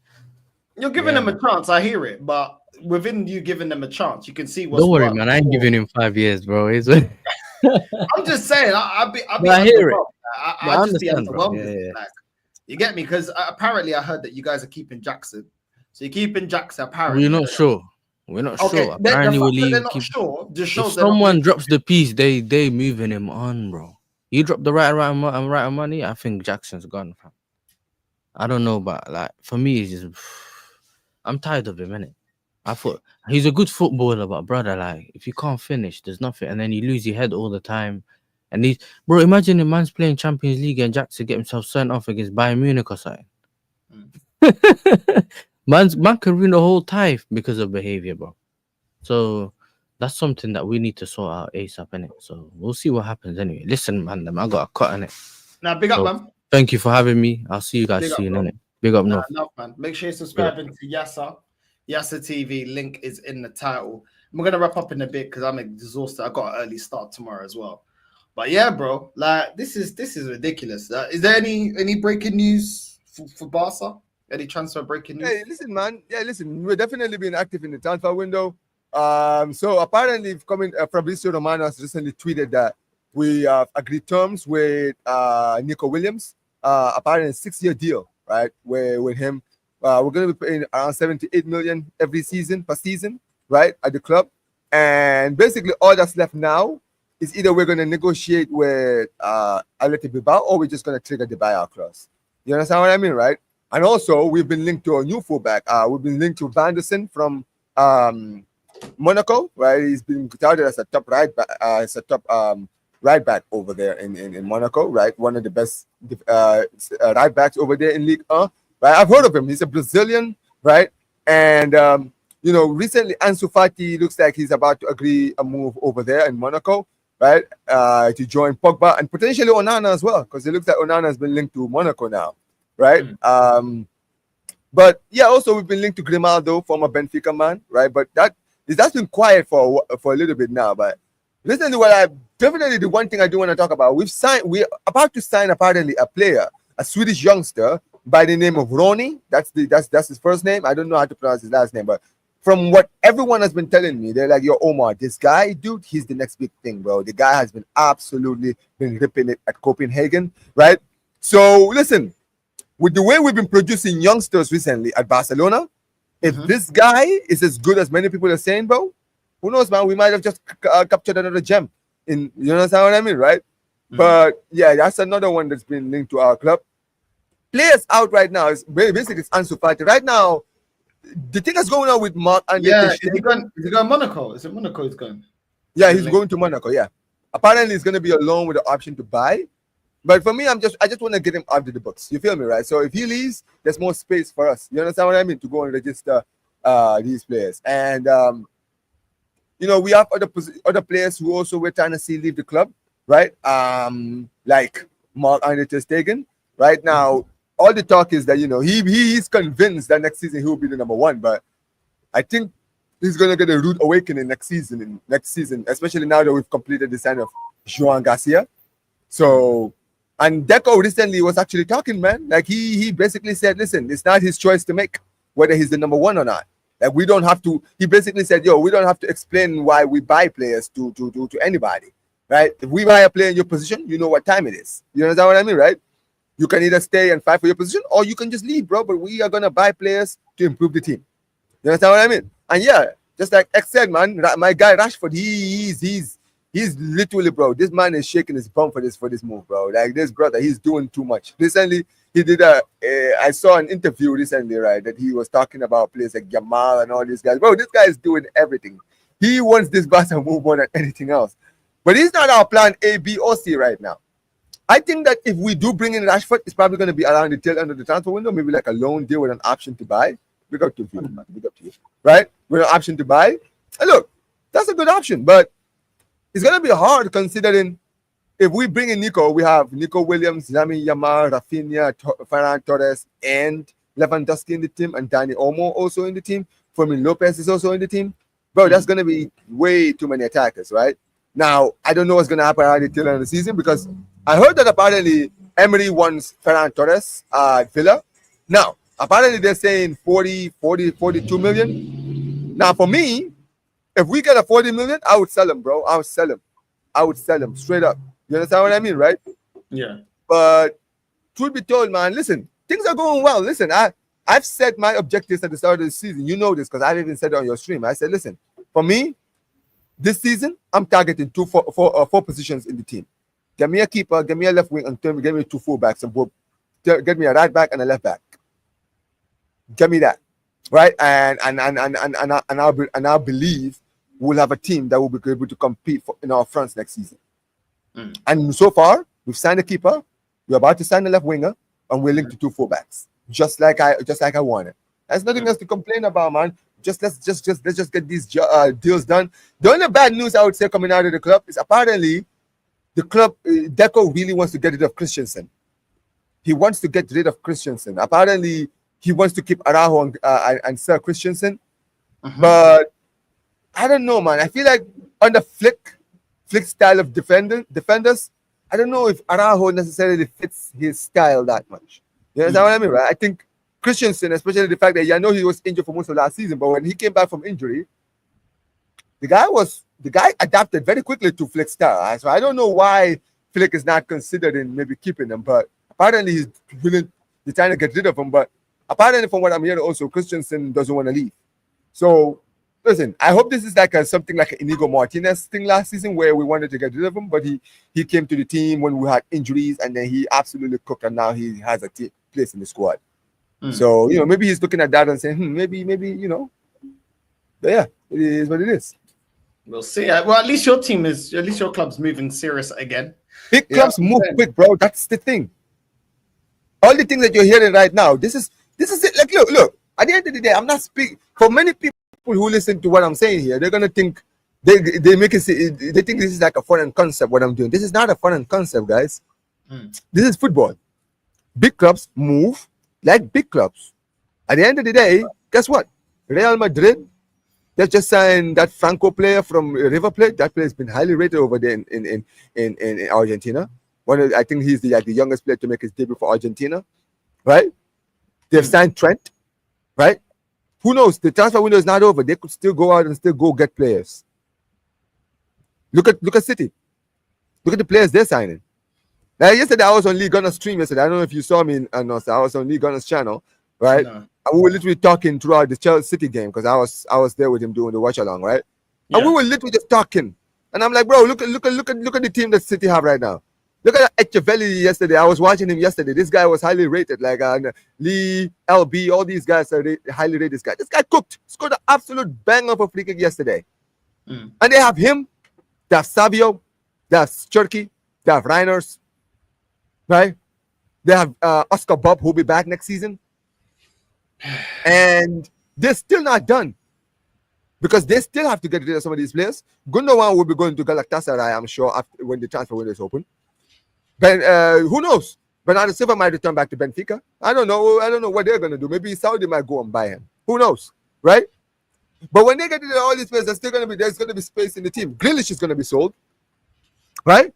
You're giving them a chance. I hear it, but within you giving them a chance, you can see what's don't worry, worked man. I ain't before. giving him 5 years, bro. I'm just saying, I'll be I hear it. underwhelmed. I'll just be understand, bro. underwhelmed. Yeah, yeah. Like, you get me? Because apparently I heard that you guys are keeping Jackson. So you're keeping Jackson. Apparently, We're not sure. We're not okay, sure. the Apparently, fact we'll that leave. they're not sure just If shows they're not someone really- drops the piece, they moving him on, bro. You drop the right money, I think Jackson's gone, fam. I don't know, but like for me, it's just I'm tired of him, innit? I thought he's a good footballer, but brother, like if you can't finish, there's nothing, and then you lose your head all the time. And he's bro, imagine a man's playing Champions League and Jackson get himself sent off against Bayern Munich or something. Man can ruin the whole tie because of behavior, bro. So that's something that we need to sort out ASAP, innit? So we'll see what happens anyway. Listen, man, I got a cut in it. Now, big up, man. Thank you for having me. I'll see you guys Big up, soon, bro. innit? Big up, North. Enough, man. Make sure you're subscribing to Yasser TV. Link is in the title. We're gonna wrap up in a bit because I'm exhausted. I got an early start tomorrow as well. But yeah, bro, like this is ridiculous. Is there any breaking news for Barca? Any transfer breaking news? Hey, listen, man. Yeah, listen. We're definitely being active in the transfer window. So apparently, Fabrizio Romano has recently tweeted that we have agreed terms with Nico Williams. Apparently, a 6-year deal, right? With him, we're going to be paying around 78 million per season, right, at the club. And basically, all that's left now is either we're going to negotiate with Athletic Bilbao or we're just going to trigger the buyout clause. You understand what I mean, right? And also, we've been linked to a new fullback. We've been linked to Vanderson from Monaco, right? He's been touted as a top right back over there in Monaco, right? One of the best right backs over there in Ligue 1, right? I've heard of him. He's a Brazilian, right? And recently Ansu Fati looks like he's about to agree a move over there in Monaco, right? To join Pogba and potentially Onana as well, because it looks like Onana has been linked to Monaco now, right? But yeah, also we've been linked to Grimaldo, former Benfica man, right? But that's been quiet for a little bit now. But listen to what definitely the one thing I do want to talk about. We're about to sign apparently a player, a Swedish youngster by the name of Ronny. That's his first name. I don't know how to pronounce his last name, but from what everyone has been telling me, they're like, yo, Omar, this guy, dude, he's the next big thing, bro. The guy has been absolutely ripping it at Copenhagen, right? So listen, with the way we've been producing youngsters recently at Barcelona, if this guy is as good as many people are saying, bro, who knows, man? We might have just captured another gem. You understand what I mean, right? But yeah, that's another one that's been linked to our club. Players out right now is basically it's Ansu Fati. Right now, the thing that's going on with Mark and is he going Monaco? Is it Monaco he's going? Yeah, he's going to Monaco. Yeah, apparently it's going to be a loan with the option to buy. But for me, I just want to get him out of the books. You feel me, right? So if he leaves, there's more space for us. You understand what I mean? To go and register these players. And we have other players who also we're trying to see leave the club, right? Like Marc-Andre ter Stegen. Right now, all the talk is that he's convinced that next season he will be the number one, but I think he's gonna get a rude awakening next season, especially now that we've completed the sign of Joan Garcia. So, and Deco recently was actually talking, man. Like he basically said, listen, it's not his choice to make whether he's the number one or not. Like we don't have to. He basically said, we don't have to explain why we buy players to anybody, right? If we buy a player in your position, you know what time it is. You understand what I mean, right? You can either stay and fight for your position, or you can just leave, bro. But we are gonna buy players to improve the team. You understand what I mean? And yeah, just like X said, man, my guy Rashford, he's literally, bro. This man is shaking his bum for this move, bro. Like this brother, he's doing too much. Recently, he did I saw an interview recently, right, that he was talking about players like Yamal and all these guys. Bro, this guy is doing everything. He wants this Barca move more than anything else. But he's not our plan A, B, or C right now. I think that if we do bring in Rashford, it's probably going to be around the tail end of the transfer window, maybe like a loan deal with an option to buy. Big up to you, man. Big up to you. Right? With an option to buy. And look, that's a good option, but it's going to be hard considering if we bring in Nico, we have Nico Williams, Lamine Yamal, Rafinha, Ferran Torres, and Lewandowski in the team, and Dani Olmo also in the team. Fermin Lopez is also in the team. Bro, that's going to be way too many attackers, right? Now, I don't know what's going to happen around the tail end of the season because I heard that apparently Emery wants Ferran Torres at Villa. Now, apparently they're saying 42 million. Now, for me, if we get a 40 million, I would sell him, bro. I would sell him straight up. You understand what I mean, right? Yeah. But truth be told, man, listen, things are going well. Listen, I've set my objectives at the start of the season. You know this because I've even said it on your stream. I said, listen, for me, this season, I'm targeting four positions in the team. Get me a keeper, get me a left wing, and get me 2 fullbacks, and both get me a right back and a left back. Get me that, right? And I believe we'll have a team that will be able to compete in our fronts next season. And so far, we've signed a keeper, we're about to sign a left winger, and we're linked to 2 fullbacks, just like I wanted. There's nothing else to complain about, man. Let's just get these deals done. The only bad news I would say coming out of the club is apparently the club Deco really wants to get rid of Christensen. He wants to get rid of Christensen. Apparently, he wants to keep Araujo and Sir Christensen. But I don't know, man. I feel like under Flick style of defenders, I don't know if Araujo necessarily fits his style that much. You understand what I mean, right? I think Christensen, especially the fact that I know he was injured for most of last season, but when he came back from injury, the guy adapted very quickly to Flick's style. Right? So I don't know why Flick is not considering maybe keeping him, but apparently he's trying to get rid of him. But apparently, from what I'm hearing, also Christensen doesn't want to leave. So listen, I hope this is like something like an Inigo Martinez thing last season where we wanted to get rid of him, but he came to the team when we had injuries, and then he absolutely cooked, and now he has a place in the squad. So maybe he's looking at that and saying, maybe but yeah, it is what it is. We'll see. Well, at least your club's moving serious again. Big clubs move quick, bro. That's the thing. All the things that you're hearing right now, this is it. Like, look. At the end of the day, I'm not speaking for many people who listen to what I'm saying here. They're gonna think they make it. They think this is like a foreign concept. What I'm doing. This is not a foreign concept, guys. This is football. Big clubs move like big clubs. At the end of the day, guess what? Real Madrid, they just signed that Franco player from River Plate. That player has been highly rated over there in Argentina. I think he's the youngest player to make his debut for Argentina, right? They've signed Trent, right? Who knows? The transfer window is not over. They could still go out and still go get players. Look at City. Look at the players they're signing. Now, yesterday I was on Lee Gunner's stream yesterday. I don't know if you saw me. I was on Lee Gunner's channel, right? No. And we were literally talking throughout the Chelsea City game because I was there with him doing the watch along, right? Yeah. And we were literally just talking. And I'm like, bro, look at the team that City have right now. Look at Echeverri yesterday. I was watching him yesterday. This guy was highly rated. Like Lee, LB, all these guys are highly rated. This guy cooked. Scored an absolute banger for free kick yesterday. And they have him. They have Savio. They have Cherky. They have Reiners. right? They have Oscar Bob who'll be back next season, and they're still not done because they still have to get rid of some of these players. Gundogan will be going to Galatasaray, I'm sure, after when the transfer window is open. But who knows? Bernardo Silva might return back to Benfica. I don't know. I don't know what they're gonna do. Maybe Saudi might go and buy him. Who knows, right? But when they get rid of all these players, there's gonna be space in the team. Grealish is gonna be sold, right?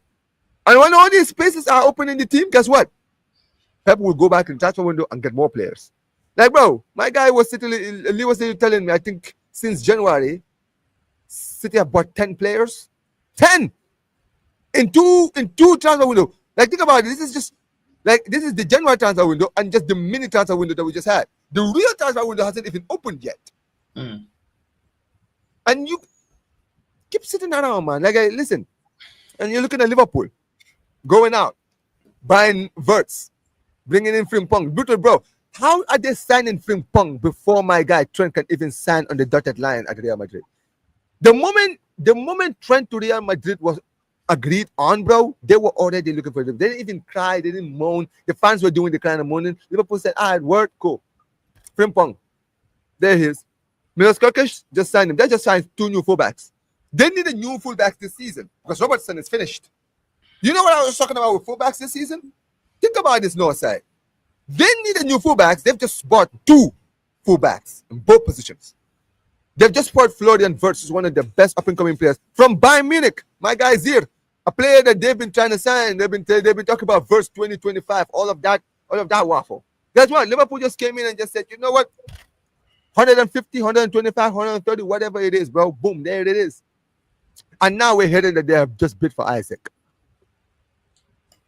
And when all these spaces are open in the team, guess what? Pep will go back in the transfer window and get more players. Like, bro, my guy was Lee was telling me, I think since January, City have bought 10 players. 10 in two transfer window. Like, think about it. This is the January transfer window and just the mini transfer window that we just had. The real transfer window hasn't even opened yet. And you keep sitting around, man. Like, listen, and you're looking at Liverpool going out, buying Verts, bringing in Frimpong. Brutal, bro. How are they signing Frimpong before my guy Trent can even sign on the dotted line at Real Madrid? The moment Trent to Real Madrid was agreed on, bro, they were already looking for him. They didn't even cry. They didn't moan. The fans were doing the crying and moaning. Liverpool said, all right, word, cool. Frimpong. There he is. Milos Kerkesh just signed him. They just signed 2 new fullbacks. They need a new fullback this season because Robertson is finished. You know what I was talking about with fullbacks this season? Think about this north side. They need a new fullbacks. They've just bought 2 fullbacks in both positions. They've just bought Florian Wirtz, who's one of the best up-and-coming players from Bayern Munich. My guy's here, a player that they've been trying to sign. They've been talking about Wirtz 2025, all of that waffle. Guess what? Liverpool just came in and just said, you know what? 150, 125, 130, whatever it is, bro. Boom, there it is. And now we're hearing that they have just bid for Isaac.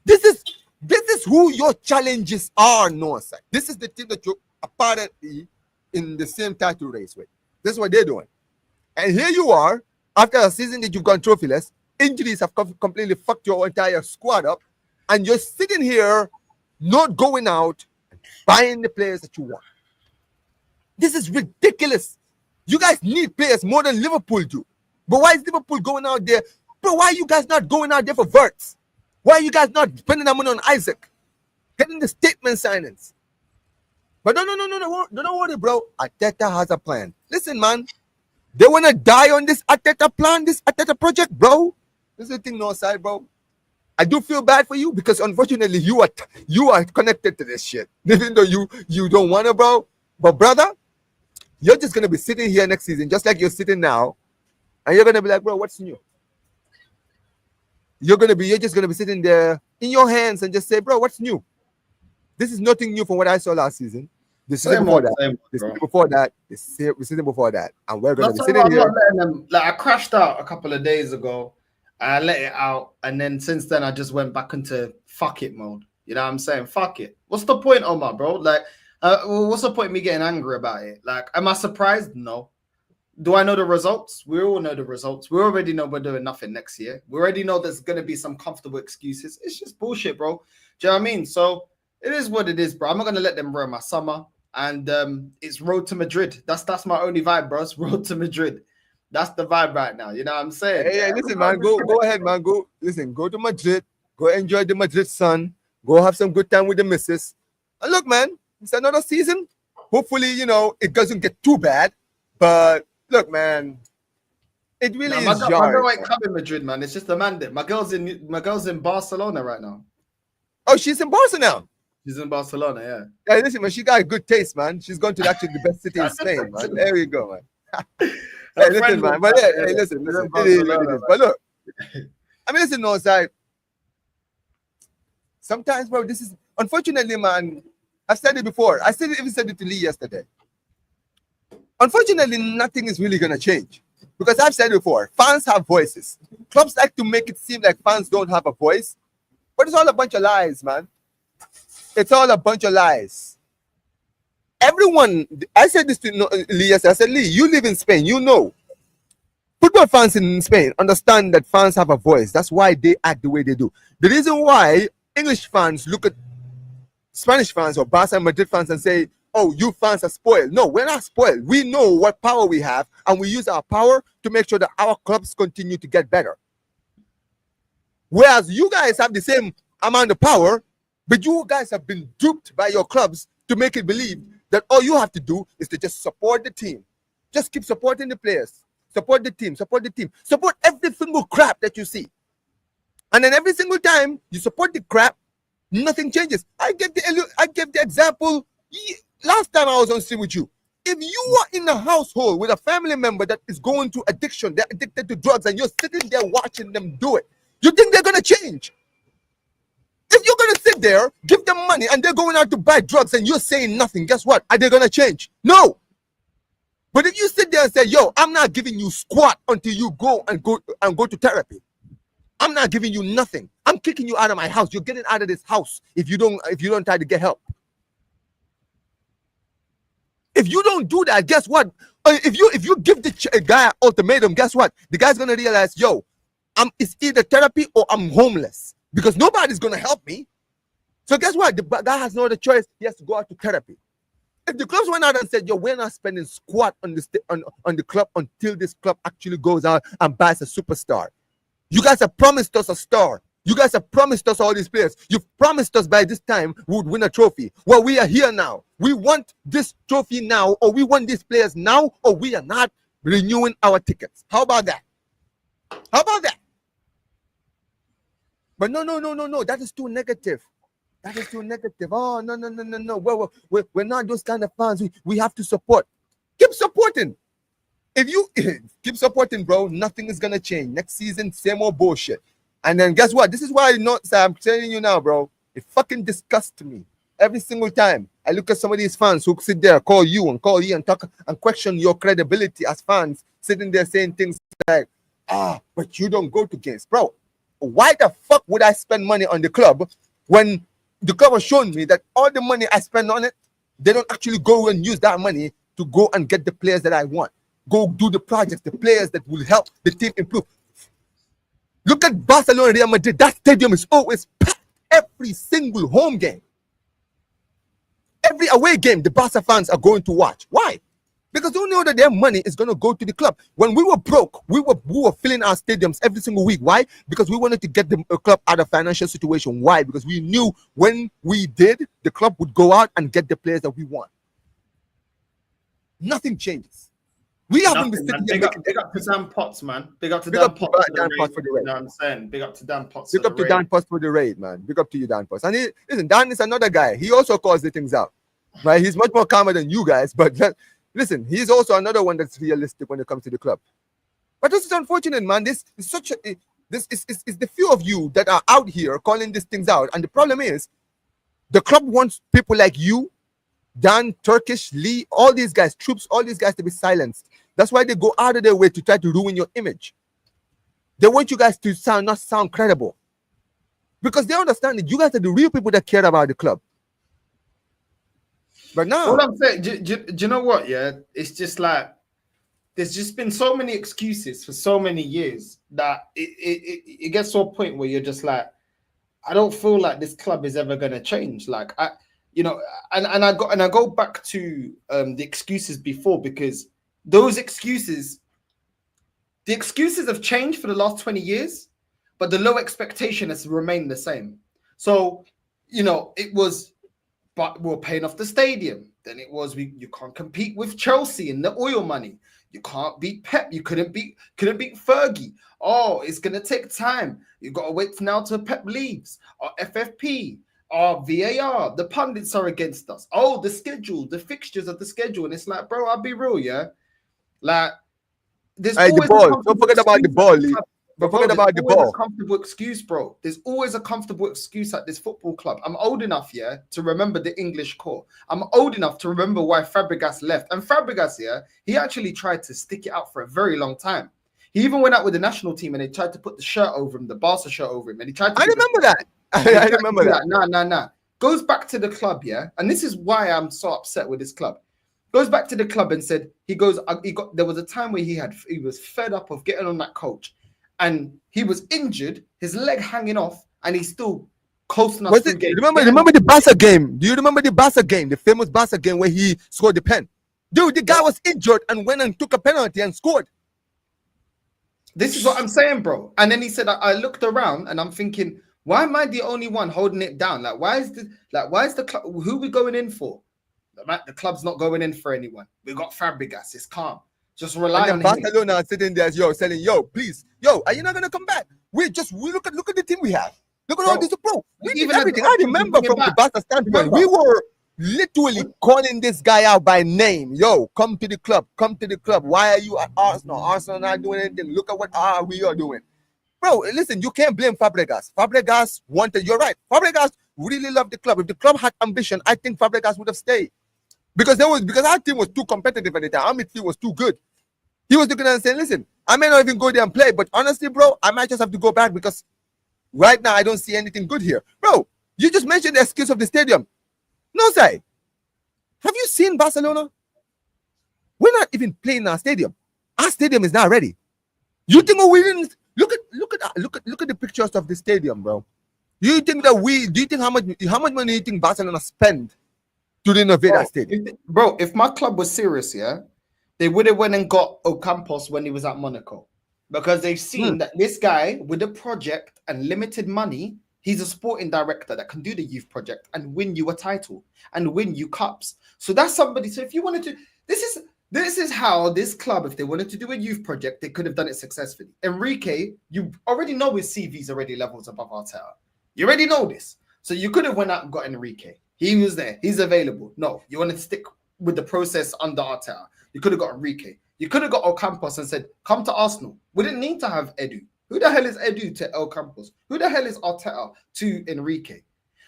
This is who your challenges are, Noah. This is the team that you're apparently in the same title race with. This is what they're doing. And here you are, after a season that you've gone trophyless, injuries have completely fucked your entire squad up, and you're sitting here not going out and buying the players that you want. This is ridiculous. You guys need players more than Liverpool do. But why is Liverpool going out there? Bro, why are you guys not going out there for Wirtz? Why are you guys not spending that money on Isaac? Getting the statement signings. But no, don't worry, bro. Arteta has a plan. Listen, man. They want to die on this Arteta plan, this Arteta project, bro. This is the thing, no side, bro. I do feel bad for you because unfortunately you are connected to this shit. Even though you don't want to, bro. But brother, you're just gonna be sitting here next season, just like you're sitting now, and you're gonna be like, bro, what's new? You're just gonna be sitting there in your hands and just say, bro, what's new? This is nothing new from what I saw last season. The season before that, the season before that, the season before that, and we're gonna be sitting here. Like, I crashed out a couple of days ago. I let it out, and then since then I just went back into fuck it mode. You know what I'm saying? Fuck it. What's the point, Omar, bro? Like, what's the point of me getting angry about it? Like, am I surprised? No. Do I know the results? We all know the results. We already know we're doing nothing next year. We already know there's going to be some comfortable excuses. It's just bullshit, bro. Do you know what I mean? So it is what it is, bro. I'm not going to let them ruin my summer. And it's road to Madrid. That's my only vibe, bro. It's road to Madrid. That's the vibe right now. You know what I'm saying? Hey, listen, man. Go ahead, man. Go to Madrid. Go enjoy the Madrid sun. Go have some good time with the missus. And look, man, it's another season. Hopefully, it doesn't get too bad. But look, man, it really is jarring. My girl ain't coming Madrid, man. It's just the mandate. My girl's in Barcelona right now. Oh, she's in Barcelona. She's in Barcelona, yeah. Hey, listen, man, she got a good taste, man. She's going to actually the best city in Spain, man. There you go, man. Hey, listen, man. But hey, listen. It is what it is. But look, I mean, listen, no side. Sometimes, bro, this is unfortunately, man. I've said it before. I even said it to Lee yesterday. Unfortunately, nothing is really gonna change because I've said it before. Fans have voices. Clubs like to make it seem like fans don't have a voice, but it's all a bunch of lies, man. It's all a bunch of lies. Everyone, I said this to Lee yesterday. I said, Lee, you live in Spain. You know, football fans in Spain understand that fans have a voice. That's why they act the way they do. The reason why English fans look at Spanish fans or Barca and Madrid fans and say, oh, you fans are spoiled. No, we're not spoiled. We know what power we have, and we use our power to make sure that our clubs continue to get better. Whereas you guys have the same amount of power, But you guys have been duped by your clubs to make it believe that all you have to do is to just support the team. Just keep supporting the players. Support the team. Support the team. Support every single crap that you see. And then every single time you support the crap, nothing changes. I gave the example last time I was on stream with you. If you are in a household with a family member that is going to addiction, they're addicted to drugs, and you're sitting there watching them do it, you think they're gonna change? If you're gonna sit there, give them money, and they're going out to buy drugs, and you're saying nothing, guess what? Are they gonna change? No. But if you sit there and say, "Yo, I'm not giving you squat until you go to therapy. I'm not giving you nothing. I'm kicking you out of my house. You're getting out of this house if you don't try to get help." If you don't do that, guess what? If you give the guy an ultimatum, guess what? The guy's gonna realize, "Yo, it's either therapy or I'm homeless because nobody's gonna help me." So guess what? The guy has no other choice. He has to go out to therapy. If the clubs went out and said, "Yo, we're not spending squat on the club until this club actually goes out and buys a superstar. You guys have promised us a star. You guys have promised us all these players. You've promised us by this time we would win a trophy. Well, we are here now. We want this trophy now, or we want these players now, or we are not renewing our tickets." How about that? How about that? But no. That is too negative. That is too negative. Oh, no. We're not those kind of fans. We have to support. Keep supporting. If you keep supporting, bro, nothing is gonna change. Next season, same old bullshit. And then guess what? This is why I'm telling you now, bro. It fucking disgusts me every single time I look at some of these fans who sit there, call you and talk and question your credibility as fans, sitting there saying things like, but you don't go to games, bro. Why the fuck would I spend money on the club when the club has shown me that all the money I spend on it, they don't actually go and use that money to go and get the players that I want. Go do the projects, the players that will help the team improve. Look at Barcelona, Real Madrid. That stadium is always packed every single home game. Every away game, the Barca fans are going to watch. Why? Because they know that their money is going to go to the club. When we were broke, we were filling our stadiums every single week. Why? Because we wanted to get the club out of financial situation. Why? Because we knew when we did, the club would go out and get the players that we want. Nothing changes. We haven't been sitting here. Big up to Dan Potts, man. Big up to Dan Potts for the raid. You know what I'm saying? Big up to Dan Potts. Big up to Dan Potts for the raid, man. Big up to you, Dan Potts. And listen, Dan is another guy. He also calls the things out. Right? He's much more calmer than you guys, but listen, he's also another one that's realistic when it comes to the club. But this is unfortunate, man. This is the few of you that are out here calling these things out. And the problem is, the club wants people like you, Dan, Turkish, Lee, all these guys, Troops, all these guys to be silenced. That's why they go out of their way to try to ruin your image. They want you guys to not sound credible. Because they understand that you guys are the real people that care about the club. But now, what I'm saying, do you know what? Yeah, it's just like there's just been so many excuses for so many years that it gets to a point where you're just like, I don't feel like this club is ever going to change. Like I go back to the excuses before, because those excuses, the excuses have changed for the last 20 years, but the low expectation has remained the same. So, it was, but we're paying off the stadium. Then it was, you can't compete with Chelsea in the oil money. You can't beat Pep. You couldn't beat Fergie. Oh, it's gonna take time. You got to wait now till Pep leaves. Or FFP. Or VAR. The pundits are against us. Oh, the schedule, the fixtures of the schedule, and it's like, bro, I'll be real, yeah. Like, there's always the ball. Don't forget about the ball, Lee. Don't forget about the ball. A comfortable excuse, bro. There's always a comfortable excuse at this football club. I'm old enough, yeah, to remember the English core. I'm old enough to remember why Fabregas left. And Fabregas, yeah, he actually tried to stick it out for a very long time. He even went out with the national team and they tried to put the shirt over him, the Barca shirt over him. And he tried to. I remember that. I remember that. Nah. Goes back to the club, yeah. And this is why I'm so upset with this club. Goes back to the club and said, there was a time where he was fed up of getting on that coach. And he was injured, his leg hanging off, and he's still coasting us through games. Remember the Barca game? Do you remember the Barca game, the famous Barca game where he scored the pen? Dude, the guy was injured and went and took a penalty and scored. This is what I'm saying, bro. And then he said, I looked around and I'm thinking, Why am I the only one holding it down? Like, why is the club? Who we going in for? The club's not going in for anyone. We got Fabregas. It's calm. Just rely And on then him. Barcelona sitting there, saying, please, are you not gonna come back? We look at the team we have. Look at all this, bro. We did everything. I remember from the Barca standpoint, we were literally calling this guy out by name. Come to the club. Why are you at Arsenal? Arsenal not doing anything. Look at what we are doing. Bro, listen, you can't blame Fabregas. Fabregas wanted, you're right. Fabregas really loved the club. If the club had ambition, I think Fabregas would have stayed. Because our team was too competitive at the time. Our midfield was too good. He was looking at it and saying, listen, I may not even go there and play, but honestly, bro, I might just have to go back because right now I don't see anything good here. Bro, you just mentioned the excuse of the stadium. No, say. Have you seen Barcelona? We're not even playing in our stadium. Our stadium is not ready. You think we didn't look at the pictures of the stadium, bro? Do you think how much money do you think Barcelona spend to renovate that stadium? If my club was serious, yeah, they would have went and got Ocampos when he was at Monaco, because they've seen that this guy with a project and limited money, he's a sporting director that can do the youth project and win you a title and win you cups. So that's somebody. So if you wanted to, this is how this club, if they wanted to do a youth project, they could have done it successfully. Enrique, you already know his CV's already levels above Arteta. You already know this. So you could have went out and got Enrique. He was there. He's available. No, you want to stick with the process under Arteta. You could have got Enrique. You could have got Ocampos and said, come to Arsenal. We didn't need to have Edu. Who the hell is Edu to Ocampos? Who the hell is Arteta to Enrique?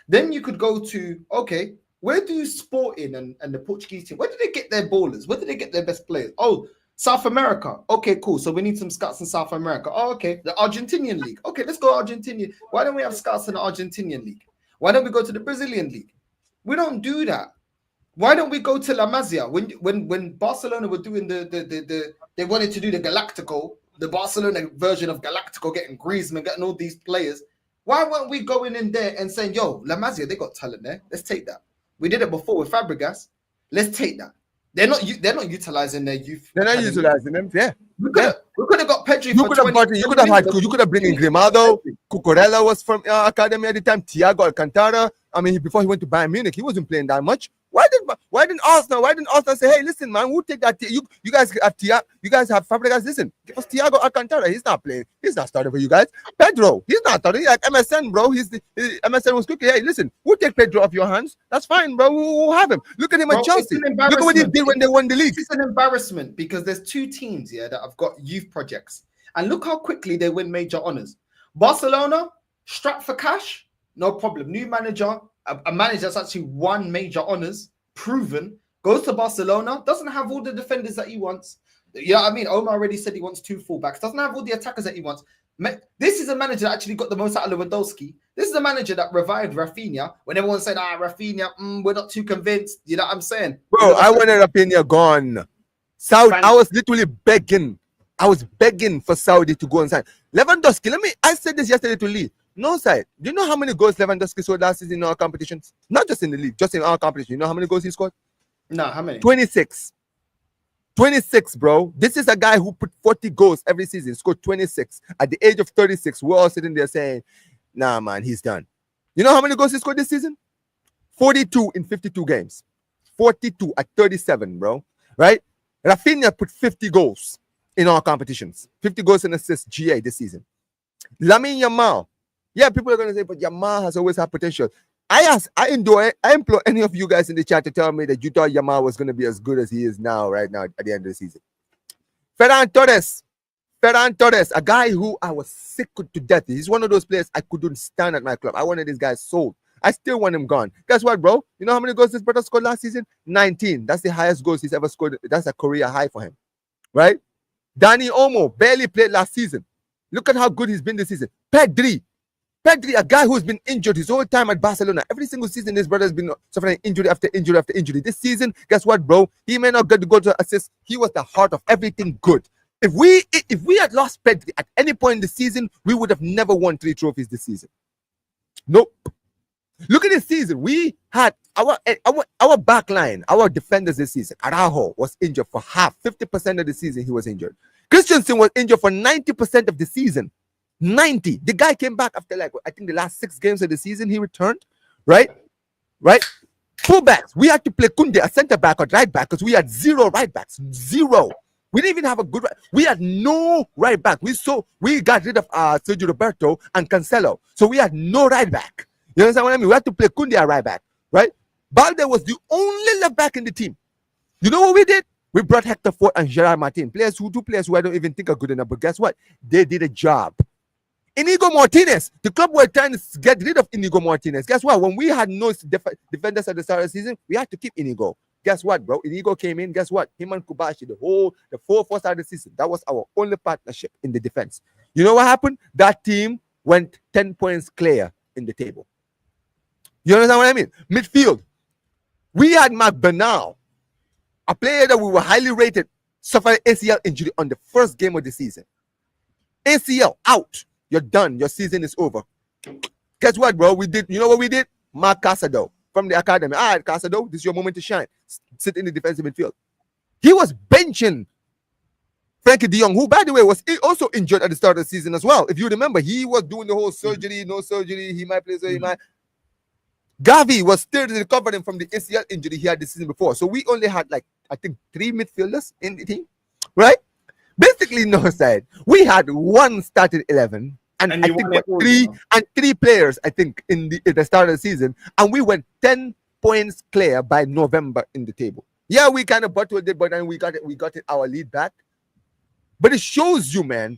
Then you could go to, okay, where do Sporting and the Portuguese team, where did they get their ballers? Where did they get their best players? Oh, South America. Okay, cool. So we need some scouts in South America. Oh, okay. The Argentinian league. Okay, let's go Argentinian. Why don't we have scouts in the Argentinian league? Why don't we go to the Brazilian league? We don't do that. Why don't we go to La Masia? When Barcelona were doing they wanted to do the Galactico, the Barcelona version of Galactico, getting Griezmann, getting all these players. Why weren't we going in there and saying, yo, La Masia, they got talent there. Let's take that. We did it before with Fabregas. Let's take that. They're not utilizing their youth. They're not utilizing them. Yeah. We could have got Pedri. You could have bring in Grimaldo. Cucurella was from academy at the time. Thiago Alcantara. I mean, before he went to Bayern Munich, he wasn't playing that much. Why didn't Arsenal say, hey, listen, man, we'll take that. You guys have you guys have Fabregas. Listen, give us Thiago Alcantara. He's not playing. He's not starting for you guys. Pedro, he's not starting. Like MSN, bro. MSN was quickly. Hey, listen, we'll take Pedro off your hands. That's fine, bro. We'll have him. Look at him at Chelsea. Look at what he did when they won the league. It's an embarrassment because there's two teams here that have got youth projects, and look how quickly they win major honors. Barcelona, strapped for cash, no problem. New manager. A manager that's actually won major honors, proven, goes to Barcelona, doesn't have all the defenders that he wants. You know what I mean? Omar already said he wants 2 fullbacks, doesn't have all the attackers that he wants. This is a manager that actually got the most out of Lewandowski. This is a manager that revived Rafinha when everyone said, Rafinha, we're not too convinced. You know what I'm saying? Bro, I wanted Rafinha gone. I was literally begging. I was begging for Saudi to go and sign. Lewandowski, I said this yesterday to Lee. No side. Do you know how many goals Lewandowski scored last season in our competitions? Not just in the league, just in our competition. You know how many goals he scored? No, how many? 26. 26, bro. This is a guy who put 40 goals every season, scored 26. At the age of 36, we're all sitting there saying, nah, man, he's done. You know how many goals he scored this season? 42 in 52 games. 42 at 37, bro. Right? Rafinha put 50 goals in our competitions. 50 goals and assists GA this season. Lamine Yamal. Yeah, people are going to say, but Yamal has always had potential. I implore any of you guys in the chat to tell me that you thought Yamal was going to be as good as he is now, right now, at the end of the season. Ferran Torres, a guy who I was sick to death. He's one of those players I couldn't stand at my club. I wanted this guy sold. I still want him gone. Guess what, bro? You know how many goals this brother scored last season? 19. That's the highest goals he's ever scored. That's a career high for hhim, right? Dani Olmo barely played last season. Look at how good he's been this season. Pedri, a guy who's been injured his whole time at Barcelona. Every single season, this brother has been suffering injury after injury after injury. This season, guess what, bro? He may not get the goal to assist. He was the heart of everything good. If we had lost Pedri at any point in the season, we would have never won 3 trophies this season. Nope. Look at this season. We had our back line, our defenders this season. Araujo was injured for half, 50% of the season he was injured. Christensen was injured for 90% of the season. 90. The guy came back after like I think the last 6 games of the season. He returned, right? Fullbacks. We had to play Kunde, a centre back or right back, because we had 0 right backs. 0. We didn't even have a good. We had no right back. We got rid of Sergio Roberto and Cancelo, so we had no right back. You understand what I mean? We had to play Kunde a right back, right? Balde was the only left back in the team. You know what we did? We brought Hector Fort and Gerard Martin, two players who I don't even think are good enough. But guess what? They did a job. Inigo Martinez, the club were trying to get rid of Inigo Martinez. Guess what? When we had no defenders at the start of the season, we had to keep Inigo. Guess what, bro? Inigo came in. Guess what? Him and Kubashi, the 4 start of the season, that was our only partnership in the defense. You know what happened? That team went 10 points clear in the table. You understand what I mean? Midfield. We had Mark Bernal, a player that we were highly rated, suffered ACL injury on the first game of the season. ACL out. You're done. Your season is over. Guess what, bro? You know what we did? Mark Casado from the academy. All right, Casado, this is your moment to shine. Sit in the defensive midfield. He was benching Frankie de Jong, who, by the way, was also injured at the start of the season as well. If you remember, he was doing the whole surgery, no surgery. He might play, so he might. Gavi was still recovering from the ACL injury he had the season before. So we only had like, I think, 3 midfielders in the team, right? Basically, no side. We had 1 starting 11 and I think 3 players, I think, in the start of the season. And we went 10 points clear by November in the table. Yeah, we kind of bottled it, but then we got it our lead back. But it shows you, man,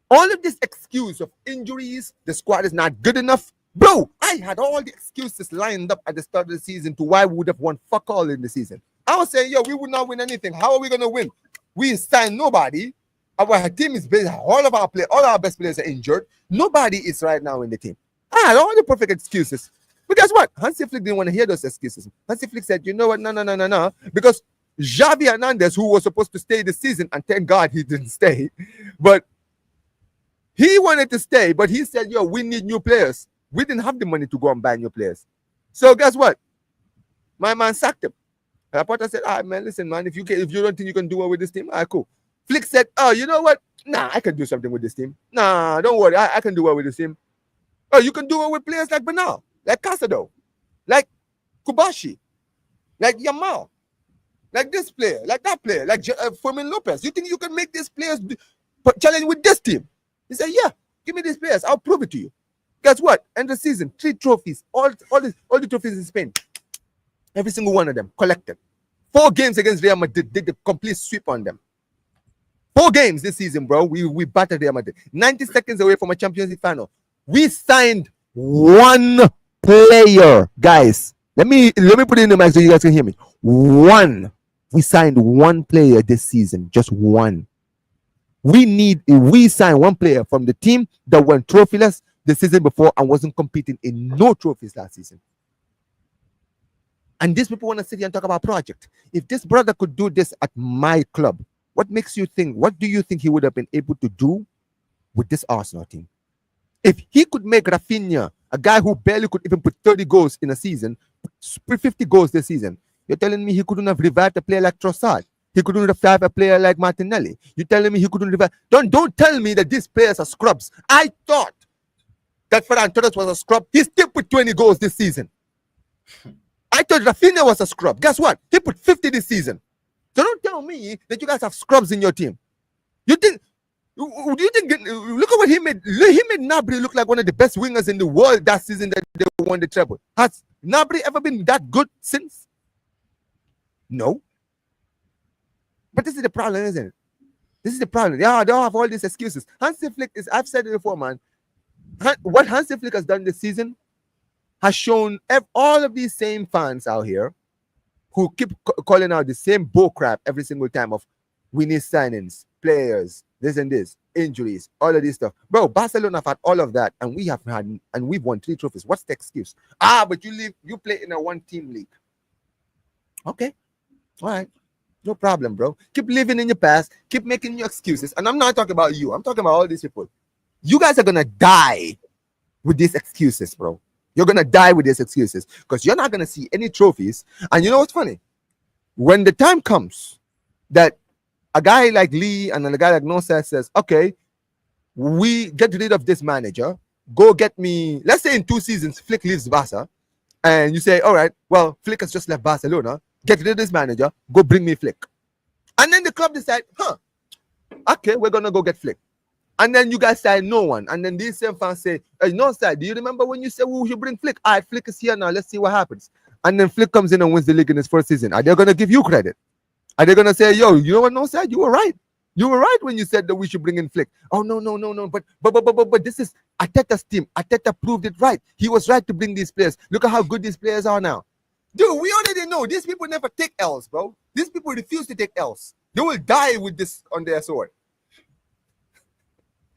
all of this excuse of injuries, the squad is not good enough. Bro, I had all the excuses lined up at the start of the season to why we would have won fuck all in the season. I was saying, we would not win anything. How are we going to win? We signed nobody. Our team is based, all our best players are injured. Nobody is right now in the team. I had all the perfect excuses. But guess what? Hansi Flick didn't want to hear those excuses. Hansi Flick said, you know what? No. Because Xavi Hernandez, who was supposed to stay this season, and thank God he didn't stay, but he wanted to stay, but he said, we need new players. We didn't have the money to go and buy new players. So guess what? My man sacked him. And Potter said, man, listen, man, if you don't think you can do well with this team, cool. Flick said, you know what? Nah, I can do something with this team. Nah, don't worry. I can do well with this team. You can do well with players like Bernal, like Casado, like Kubashi, like Yamal, like this player, like that player, like Fermin Lopez. You think you can make these players challenge with this team? He said, yeah, give me these players. I'll prove it to you. Guess what? End of the season, 3 trophies, all the trophies in Spain. Every single one of them collected. 4 games against Real Madrid, did the complete sweep on them. 4 games this season, bro. We battered Real Madrid. 90 seconds away from a Champions League final. We signed 1 player, guys. Let me put it in the mic so you guys can hear me. 1. We signed 1 player this season, just 1. We signed 1 player from the team that went trophyless the season before and wasn't competing in no trophies last season. And these people want to sit here and talk about project. If this brother could do this at my club, what do you think he would have been able to do with this Arsenal team? If he could make Rafinha, a guy who barely could even put 30 goals in a season, 50 goals this season, you're telling me he couldn't have revived a player like Trossard? He couldn't revive a player like Martinelli? You're telling me he couldn't revive? Don't tell me that these players are scrubs. I thought that Ferran Torres was a scrub. He still put 20 goals this season. I thought Rafinha was a scrub. Guess what? He put 50 this season. So don't tell me that you guys have scrubs in your team. Look at what he made. He made Gnabry look like one of the best wingers in the world that season that they won the treble. Has Gnabry ever been that good since? No. But this is the problem, isn't it? This is the problem. They all have all these excuses. Hansi Flick I've said it before, man. What Hansi Flick has done this season has shown all of these same fans out here who keep calling out the same bull crap every single time of we need signings, players, this and this, injuries, all of this stuff. Bro, Barcelona have had all of that, and we've won 3 trophies. What's the excuse? But you play in a 1-team league. Okay. All right. No problem, bro. Keep living in your past, keep making your excuses. And I'm not talking about you, I'm talking about all these people. You guys are gonna die with these excuses, bro. You're going to die with these excuses because you're not going to see any trophies. And you know what's funny? When the time comes that a guy like Lee and a guy like Nosa says, okay, we get rid of this manager, go get me, let's say in 2 seasons, Flick leaves Barca, and you say, all right, well, Flick has just left Barcelona, get rid of this manager, go bring me Flick. And then the club decide, okay, we're going to go get Flick. And then you guys say no one. And then these same fans say, no, sir, do you remember when you said we should bring Flick? All right, Flick is here now. Let's see what happens. And then Flick comes in and wins the league in his first season. Are they going to give you credit? Are they going to say, yo, you know what, no, sir, you were right. You were right when you said that we should bring in Flick. Oh, no. But this is Arteta's team. Arteta proved it right. He was right to bring these players. Look at how good these players are now. Dude, we already know these people never take L's, bro. These people refuse to take L's. They will die with this on their sword.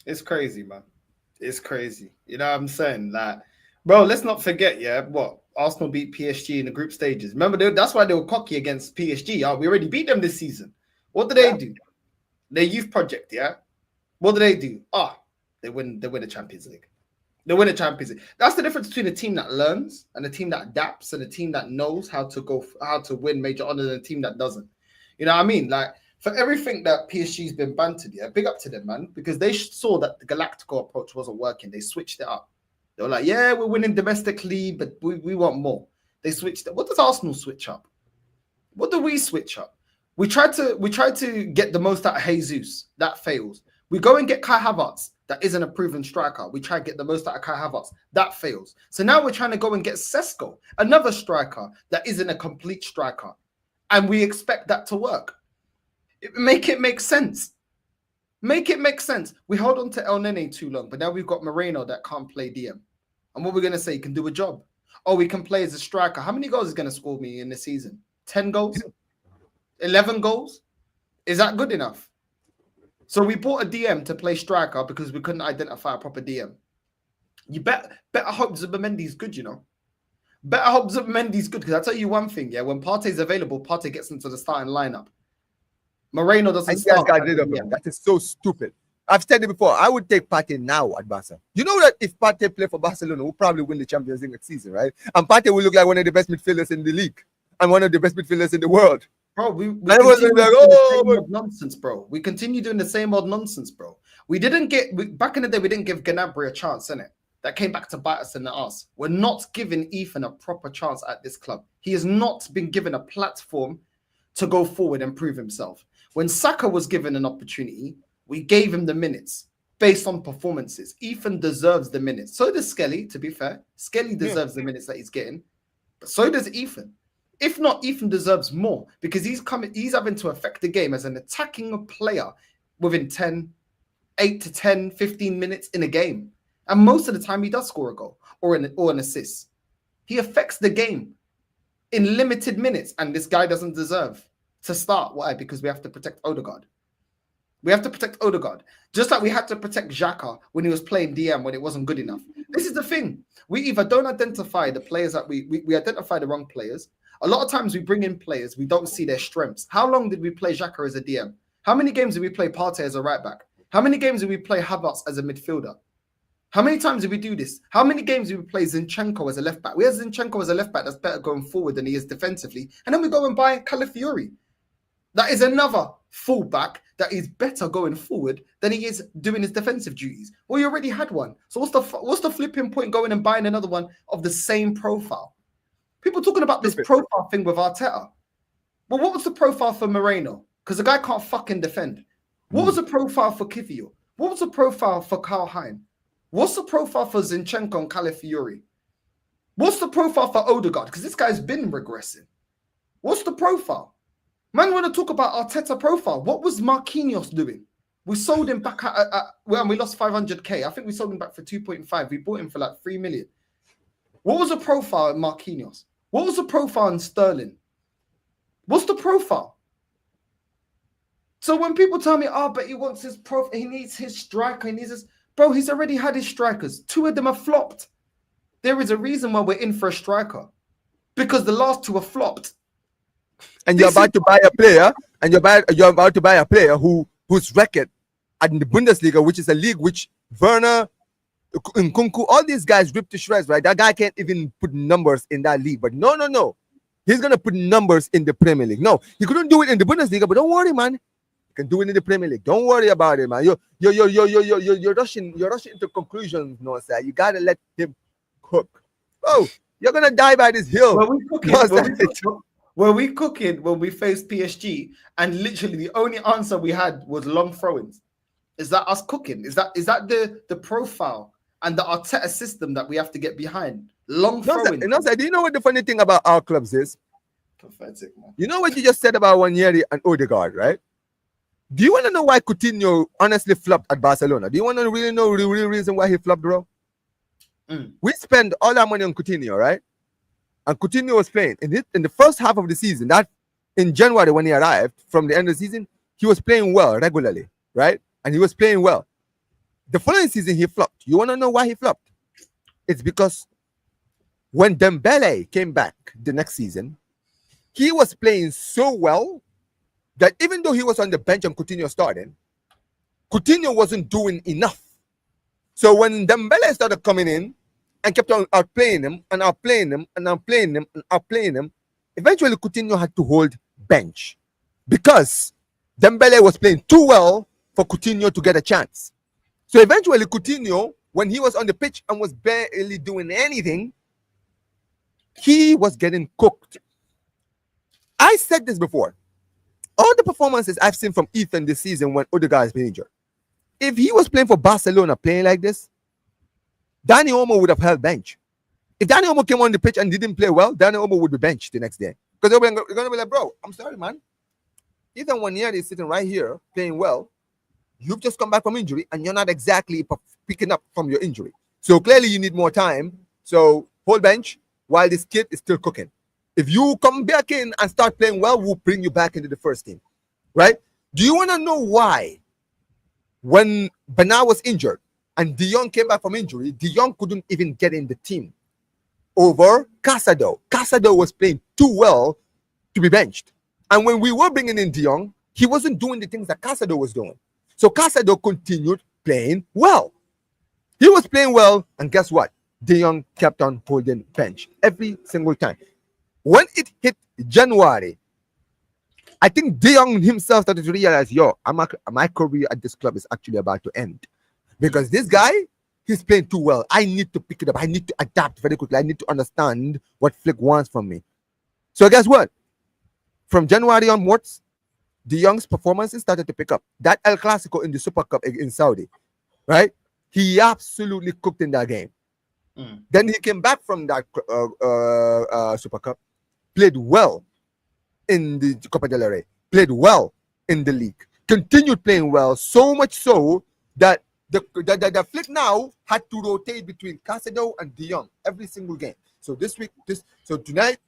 It's crazy, man. It's crazy. You know what I'm saying? Like, bro, let's not forget, what? Arsenal beat PSG in the group stages. Remember, that's why they were cocky against PSG. We already beat them this season. What did they do? Their youth project, What do? They win the Champions League. They win the Champions League. That's the difference between a team that learns and a team that adapts and a team that knows how to win major honors and a team that doesn't. You know what I mean? Like, for everything that PSG's been bantered, big up to them, man, because they saw that the Galactico approach wasn't working. They switched it up. They were like, we're winning domestically, but we want more. They switched it. What does Arsenal switch up? What do we switch up? We tried to get the most out of Jesus. That fails. We go and get Kai Havertz. That isn't a proven striker. We try to get the most out of Kai Havertz. That fails. So now we're trying to go and get Sesko, another striker that isn't a complete striker. And we expect that to work. Make it make sense. Make it make sense. We hold on to El Nene too long, but now we've got Moreno that can't play DM. And what we're going to say, he can do a job. Oh, we can play as a striker. How many goals is going to score me in the season? 10 goals? 11 goals? Is that good enough? So we bought a DM to play striker because we couldn't identify a proper DM. You better hope Zubimendi's good, you know. Better hope Zubimendi's good, because I'll tell you one thing, when Partey's available, Partey gets into the starting lineup. Moreno doesn't start. Got rid of him. That is so stupid. I've said it before. I would take Partey now at Barca. You know that if Partey play for Barcelona, we'll probably win the Champions League next season, right? And Partey will look like one of the best midfielders in the league and one of the best midfielders in the world. Bro, we continue doing the same old nonsense, bro. We continue doing the same old nonsense, bro. Back in the day, we didn't give Gnabry a chance, innit? That came back to bite us in the ass. We're not giving Ethan a proper chance at this club. He has not been given a platform to go forward and prove himself. When Saka was given an opportunity, we gave him the minutes based on performances. Ethan deserves the minutes. So does Skelly, to be fair. Skelly deserves the minutes that he's getting. But so does Ethan. If not, Ethan deserves more because he's having to affect the game as an attacking player within 8 to 10, 15 minutes in a game. And most of the time he does score a goal or an assist. He affects the game in limited minutes, and this guy doesn't deserve to start. Why? Because we have to protect Odegaard. We have to protect Odegaard. Just like we had to protect Xhaka when he was playing DM when it wasn't good enough. This is the thing. We either don't identify the players that we identify the wrong players. A lot of times we bring in players, we don't see their strengths. How long did we play Xhaka as a DM? How many games did we play Partey as a right back? How many games did we play Havertz as a midfielder? How many times did we do this? How many games did we play Zinchenko as a left back? We have Zinchenko as a left back that's better going forward than he is defensively. And then we go and buy Calafiori. That is another fullback that is better going forward than he is doing his defensive duties. Well, you already had one. So what's the flipping point going and buying another one of the same profile? People talking about this profile thing with Arteta. Well, what was the profile for Moreno? Because the guy can't fucking defend. What was the profile for Kivior? What was the profile for Karl Hein? What's the profile for Zinchenko and Calafiori? What's the profile for Odegaard? Because this guy's been regressing. What's the profile? Man, want to talk about Arteta profile. What was Marquinhos doing? We sold him back when we lost 500k. I think we sold him back for 2.5. We bought him for like 3 million. What was the profile in Marquinhos? What was the profile in Sterling? What's the profile? So when people tell me, but he wants his profile, he needs his striker, he needs his... Bro, he's already had his strikers. 2 of them are flopped. There is a reason why we're in for a striker. Because the last 2 are flopped. And you're about to buy a player, and you're about to buy a player whose record in the Bundesliga, which is a league which Werner, Nkunku, all these guys ripped to shreds, right? That guy can't even put numbers in that league. But no. He's going to put numbers in the Premier League. No, he couldn't do it in the Bundesliga, but don't worry, man. Can do it in the Premier League. Don't worry about it, man. You're rushing into conclusions, no sir. You gotta let him cook. Oh, you're gonna die by this hill. Were we cooking? No, Were we cooking when we faced PSG? And literally the only answer we had was long throw-ins. Is that us cooking? Is that the profile and the Arteta system that we have to get behind? Long throw-ins. No, sir. Do you know what the funny thing about our clubs is? Pathetic, man. You know what you just said about Waneri and Odegaard, right? Do you want to know why Coutinho honestly flopped at Barcelona? Do you want to really know the real reason why he flopped, bro? We spent all our money on Coutinho, right? And Coutinho was playing in the first half of the season. That in January when he arrived from the end of the season, he was playing well regularly, right? And he was playing well. The following season he flopped. You want to know why he flopped? It's because when Dembele came back the next season, he was playing so well that even though he was on the bench and Coutinho started, Coutinho wasn't doing enough. So when Dembele started coming in and kept on outplaying him and outplaying him and outplaying him and outplaying him, eventually Coutinho had to hold bench because Dembele was playing too well for Coutinho to get a chance. So eventually Coutinho, when he was on the pitch and was barely doing anything, he was getting cooked. I said this before. All the performances I've seen from Ethan this season when Odegaard has been injured, if he was playing for Barcelona playing like this, Dani Olmo would have held bench. If Dani Olmo came on the pitch and didn't play well, Dani Olmo would be benched the next day. Because they're going to be like, bro, I'm sorry, man. Ethan Waneri is sitting right here playing well. You've just come back from injury and you're not exactly picking up from your injury. So clearly you need more time. So hold bench while this kid is still cooking. If you come back in and start playing well, we'll bring you back into the first team, right? Do you want to know why when Bernard was injured and De Jong came back from injury, De Jong couldn't even get in the team over Casado? Casado was playing too well to be benched. And when we were bringing in De Jong, he wasn't doing the things that Casado was doing. So Casado continued playing well. He was playing well, and guess what? De Jong kept on holding bench every single time. When it hit January, I think De Jong himself started to realize, my career at this club is actually about to end. Because this guy, he's playing too well. I need to pick it up. I need to adapt very quickly. I need to understand what Flick wants from me. So guess what? From January onwards, De Jong's performances started to pick up. That El Clasico in the Super Cup in Saudi, right? He absolutely cooked in that game. Then he came back from that Super Cup, played well in the Copa del Rey, played well in the league, continued playing well, so much so that the Flick now had to rotate between Casado and De Jong every single game. So so tonight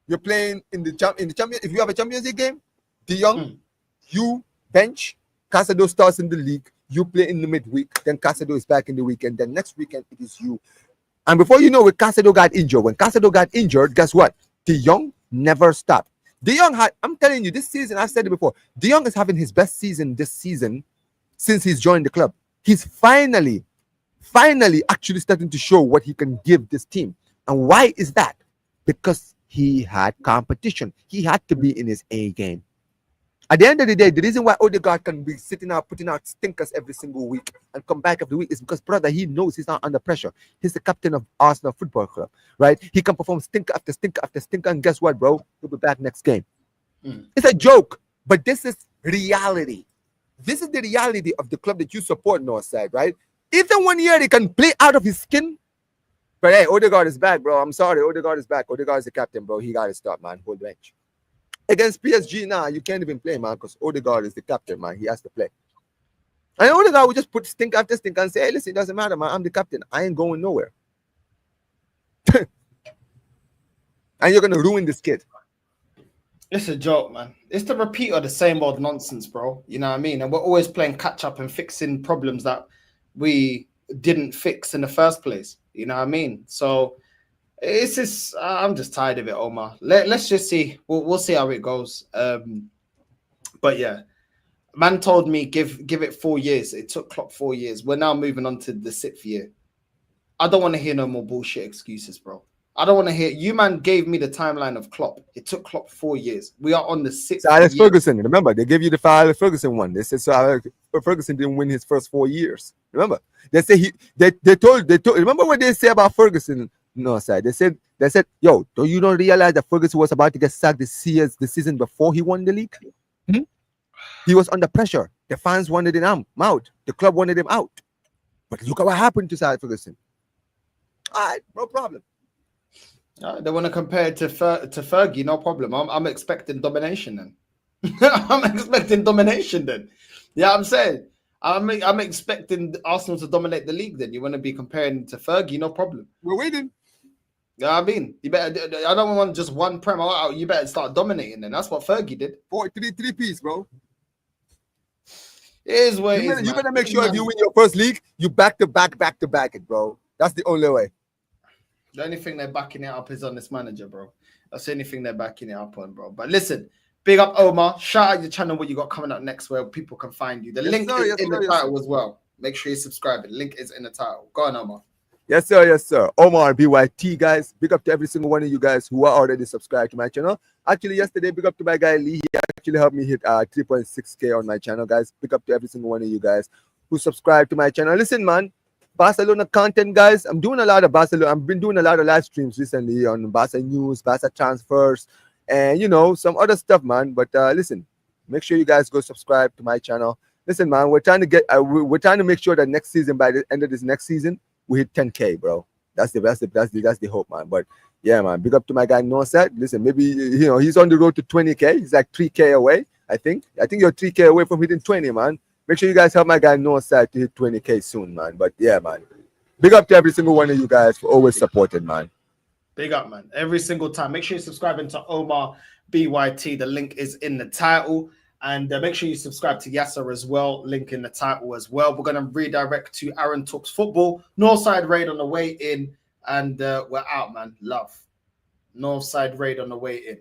you're playing in the champion. If you have a Champions League game, De Jong, you bench. Casado starts in the league. You play in the midweek. Then Casado is back in the weekend. Then next weekend it is you. And before you know it, Casado got injured. When Casado got injured, guess what? De Jong never stopped. De Jong I'm telling you, this season, I've said it before, De Jong is having his best season this season since he's joined the club. He's finally actually starting to show what he can give this team. And why is that? Because he had competition. He had to be in his A game. At the end of the day, the reason why Odegaard can be sitting out, putting out stinkers every single week and come back every week is because, brother, he knows he's not under pressure. He's the captain of Arsenal Football Club, right? He can perform stinker after stinker after stinker, and guess what, bro? He'll be back next game. It's a joke, but this is reality. This is the reality of the club that you support, Northside, right? Even 1 year, he can play out of his skin. But hey, Odegaard is back, bro. I'm sorry, Odegaard is back. Odegaard is the captain, bro. He got to start, man. Hold bench. Against PSG now, you can't even play, man, because Odegaard is the captain, man. He has to play. And Odegaard will just put stink after stink and say, hey, listen, it doesn't matter, man. I'm the captain. I ain't going nowhere. And you're going to ruin this kid. It's a joke, man. It's the repeat of the same old nonsense, bro. You know what I mean? And we're always playing catch up and fixing problems that we didn't fix in the first place. You know what I mean? So it's just, I'm just tired of it, Omar. Let's just see. We'll see how it goes. But yeah, man told me give it 4 years. It took Klopp 4 years. We're now moving on to the 6th year. I don't want to hear no more bullshit excuses, bro. I don't want to hear you, man. Gave me the timeline of Klopp. It took Klopp 4 years. We are on the 6th Sir Alex year. Ferguson, remember, they gave you the Alex Ferguson one. They said Sir Alex Ferguson didn't win his first 4 years. Remember, they say they told. Remember what they say about Ferguson? No, sir. They said, yo, you don't realize that Ferguson was about to get sacked the season before he won the league? Hmm? He was under pressure. The fans wanted him out. The club wanted him out. But look at what happened to Sir Alex Ferguson. All right, no problem. They want to compare it to Fergie, no problem. I'm expecting domination then. I'm expecting domination then. Yeah, I'm saying I'm expecting Arsenal to dominate the league. Then you want to be comparing to Fergie, no problem. We're waiting. Yeah, I mean, you better. I don't want just one prem. You better start dominating. Then that's what Fergie did. 4-3 piece, bro. It is what you better make sure if you win your first league, you back to back it, bro. That's the only way. The only thing they're backing it up is on this manager, bro. That's the only thing they're backing it up on, bro. But listen, big up Omar. Shout out your channel, what you got coming up next, where people can find you. The link is in the title as well. Make sure you subscribe. The link is in the title. Go on, Omar. Yes, sir. Yes, sir. Omar BYT, guys. Big up to every single one of you guys who are already subscribed to my channel. Actually, yesterday, big up to my guy Lee. He actually helped me hit 3.6K on my channel, guys. Big up to every single one of you guys who subscribe to my channel. Listen, man. Barcelona content, guys. I'm doing a lot of Barcelona. I've been doing a lot of live streams recently on Barca news, Barca transfers, and some other stuff, man. But listen, make sure you guys go subscribe to my channel. Listen, man, we're trying to make sure that next season, by the end of this next season, we hit 10K, bro. That's the hope, man. But yeah, man, big up to my guy Norset. Listen, maybe he's on the road to 20K. He's like 3K away. I think you're 3K away from hitting 20, man. Make sure you guys help my guy Northside to hit 20K soon, man. But yeah, man. Big up to every single one of you guys for always supporting, man. Big up, man. Every single time. Make sure you're subscribing to Omar BYT. The link is in the title. And make sure you subscribe to Yasser as well. Link in the title as well. We're going to redirect to Aaron Talks Football. Northside Raid on the way in. And we're out, man. Love. Northside Raid on the way in.